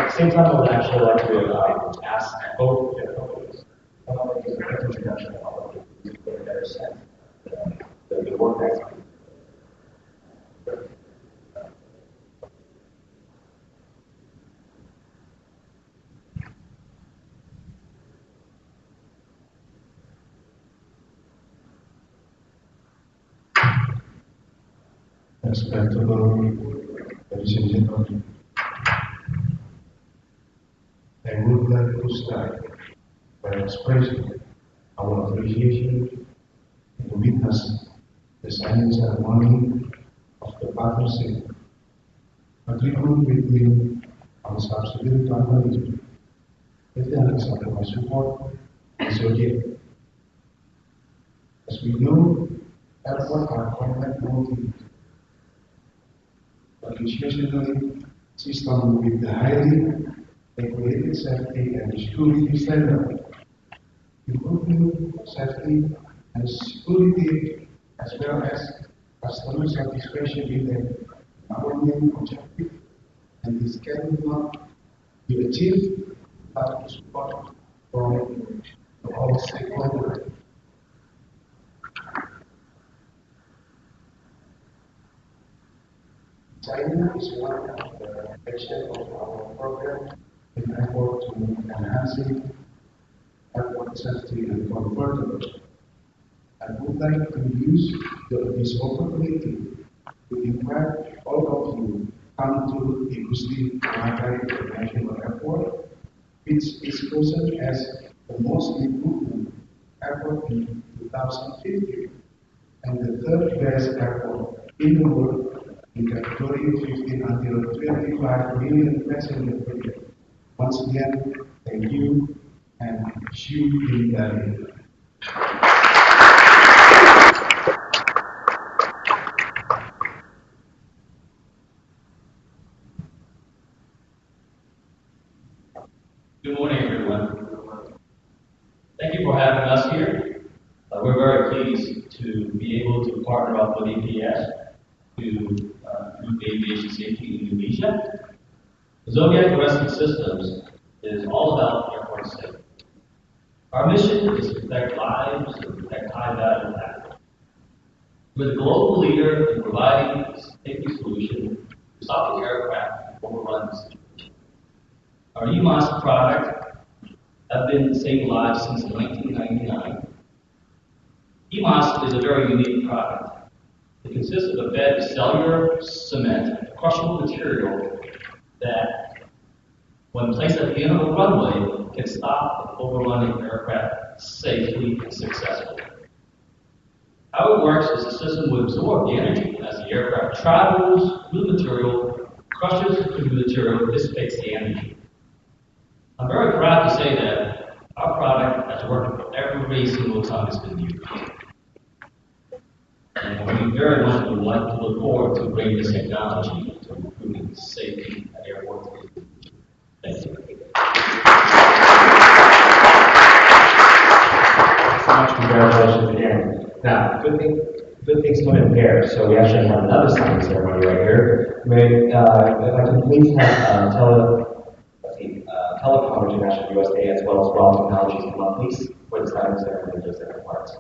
the same time, I would actually like to ask both companies to give a quick introduction of all of you to get a better sense of the work that's Respectable ladies and gentlemen, I would like to start by expressing our appreciation to witness the signing ceremony of the partnership agreement between our subsidiary companies, with the acceptable support and Zodiac. As we know, airports are complex multi organizationally system with the highly regulated safety and security standard. Improving safety and security as well as customer satisfaction is our main objective, and this cannot be achieved without support from all stakeholders. China is one of the aspects of our program in effort to enhancing airport safety and comfort. I would like to use this opportunity to invite all of you come to Igusti Makai International Airport, which is chosen as the most improved airport in 2015 and the third best airport in the world in category 15 until 25 million passengers per year. Once again, thank you and see you in Bali. Good morning, everyone. Thank you for having us here. We're very pleased to be able to partner up with EPS to improve aviation safety in Indonesia. Zodiac Arresting Systems is all about airport safety. Our mission is to protect lives and protect high-value assets. We're the global leader in providing safety solutions to stopping aircraft overruns. Our EMAS product have been saving lives since 1999. EMAS is a very unique product. It consists of a bed of cellular cement, a crushable material that, when placed at the end of a runway, can stop the overrunning aircraft safely and successfully. How it works is the system will absorb the energy as the aircraft travels through the material, crushes through the material, dissipates the energy. I'm very proud to say that our product has worked every single time it's been used. And we very much would like to look forward to bringing this technology to improving safety at airports. Thank you. So much congratulations again. Now, good things come in pairs. So we actually have another signing ceremony right here. If I can please have Telecom International USA as well as Raw Technologies come up, please, for the signing ceremony in those different parts.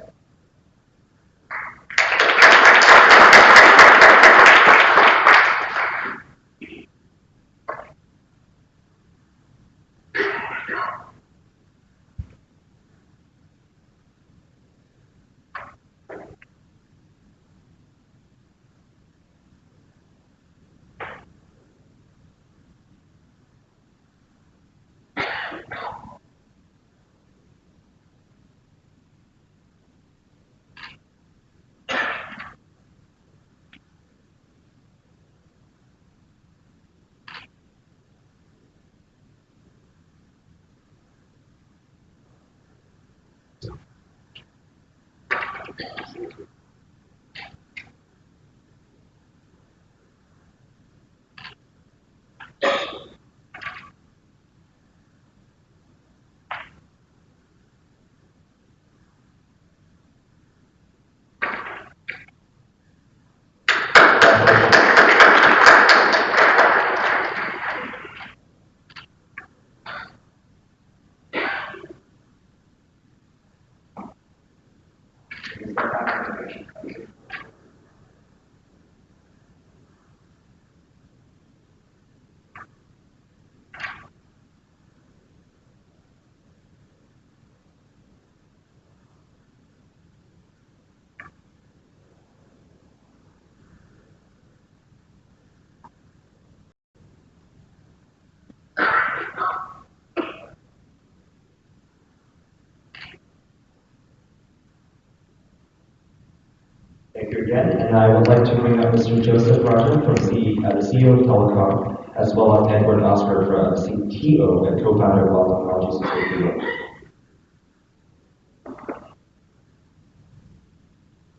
Thank you again, and I would like to bring up Mr. Joseph Roger, from the CEO of Telecom, as well as Edward Oscar, CTO and co-founder of Raw Technologies and Safety.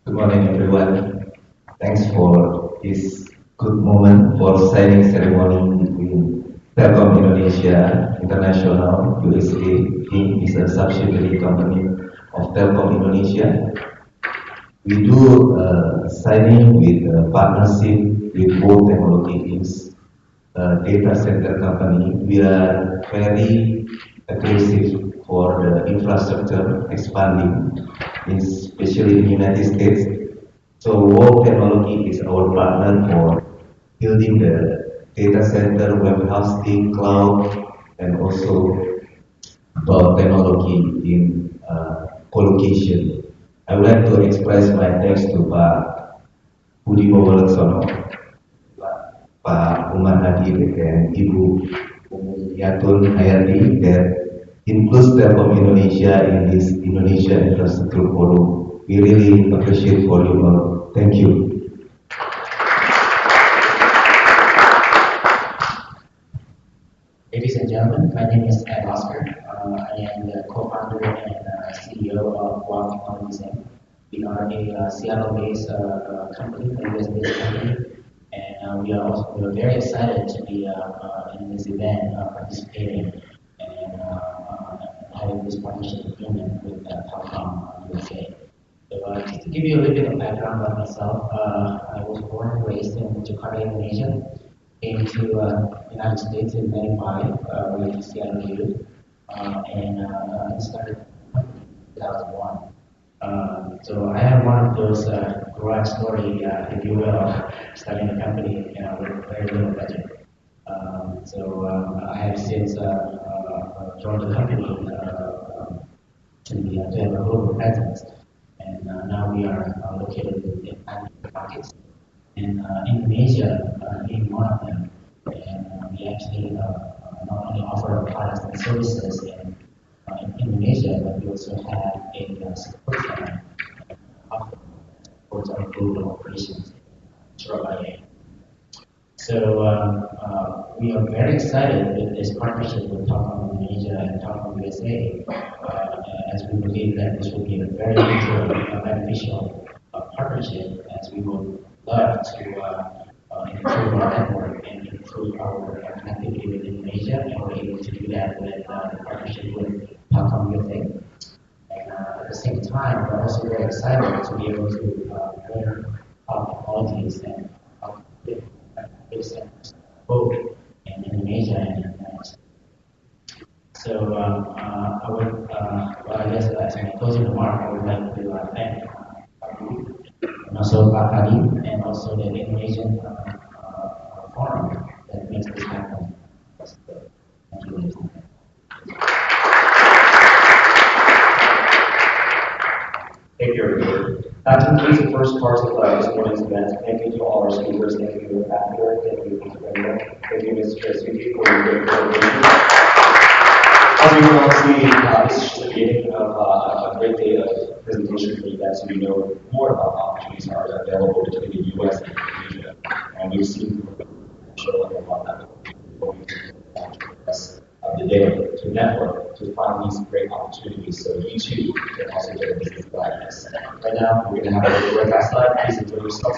Good morning, everyone. Thanks for this good moment for signing ceremony between Telkom Indonesia International USA Inc. is a subsidiary company of Telkom Indonesia. We do signing with partnership with both technologies, data center company. We are very aggressive for the infrastructure expanding, especially in the United States. So World Technology is our partner for building the data center, web hosting, cloud, and also about technology in colocation. I would like to express my thanks to Pak Budi Bawaleksono, Pak Umar Hadi, and Ibu Yatun Hayati that includes Telkom Indonesia in this Indonesia Infrastructure Forum. We really appreciate for you all. Thank you. Ladies and gentlemen, my name is Ed Oscar. I am the co-founder and CEO of Wow Technologies Inc. We are a Seattle-based company, a US-based company, and we are very excited to be in this event, participating and having this partnership agreement with Telkom USA. So just to give you a little bit of background about myself, I was born and raised in Jakarta, Indonesia. Came to United States in '95 with Seattle Youth, and started in 2001. So I have one of those garage story, if you will, starting a company with very little budget. I have since joined the company to have a global presence, and now we are located in 9 markets. In Indonesia being one of them, and we actually not only offer products and services in Indonesia, but we also have a support center that supports our global operations in Surabaya. So we are very excited with this partnership with Telkom Indonesia and Telkom USA, as we believe that this will be a very mutual beneficial partnership, as we will love to improve our network and improve our connectivity with Indonesia, and we're able to do that with the partnership with Telkom USA. And at the same time, we're also very excited to be able to learn our technologies and data centers both in Indonesia and in the United States. So I would, I guess as my closing remark, I would like to thank and also Pak Hadi, and also the Indonesian Forum that makes this happen. Thank you, ladies and gentlemen. Thank you, everybody. That concludes the first part of this morning's event. Thank you to all our speakers. Thank you, Ambassador. Thank you, Mr. President. Thank you, Mr. Suki, for your great presentation. As we can all see, this is just the beginning of a great day of presentation for you guys, so you know more about opportunities that are available between the US and Indonesia. And we've seen show up a lot of the day to network to find these great opportunities, so you too can also get a business like this. Right now, we're going to have a breakout slide. Please enjoy yourselves.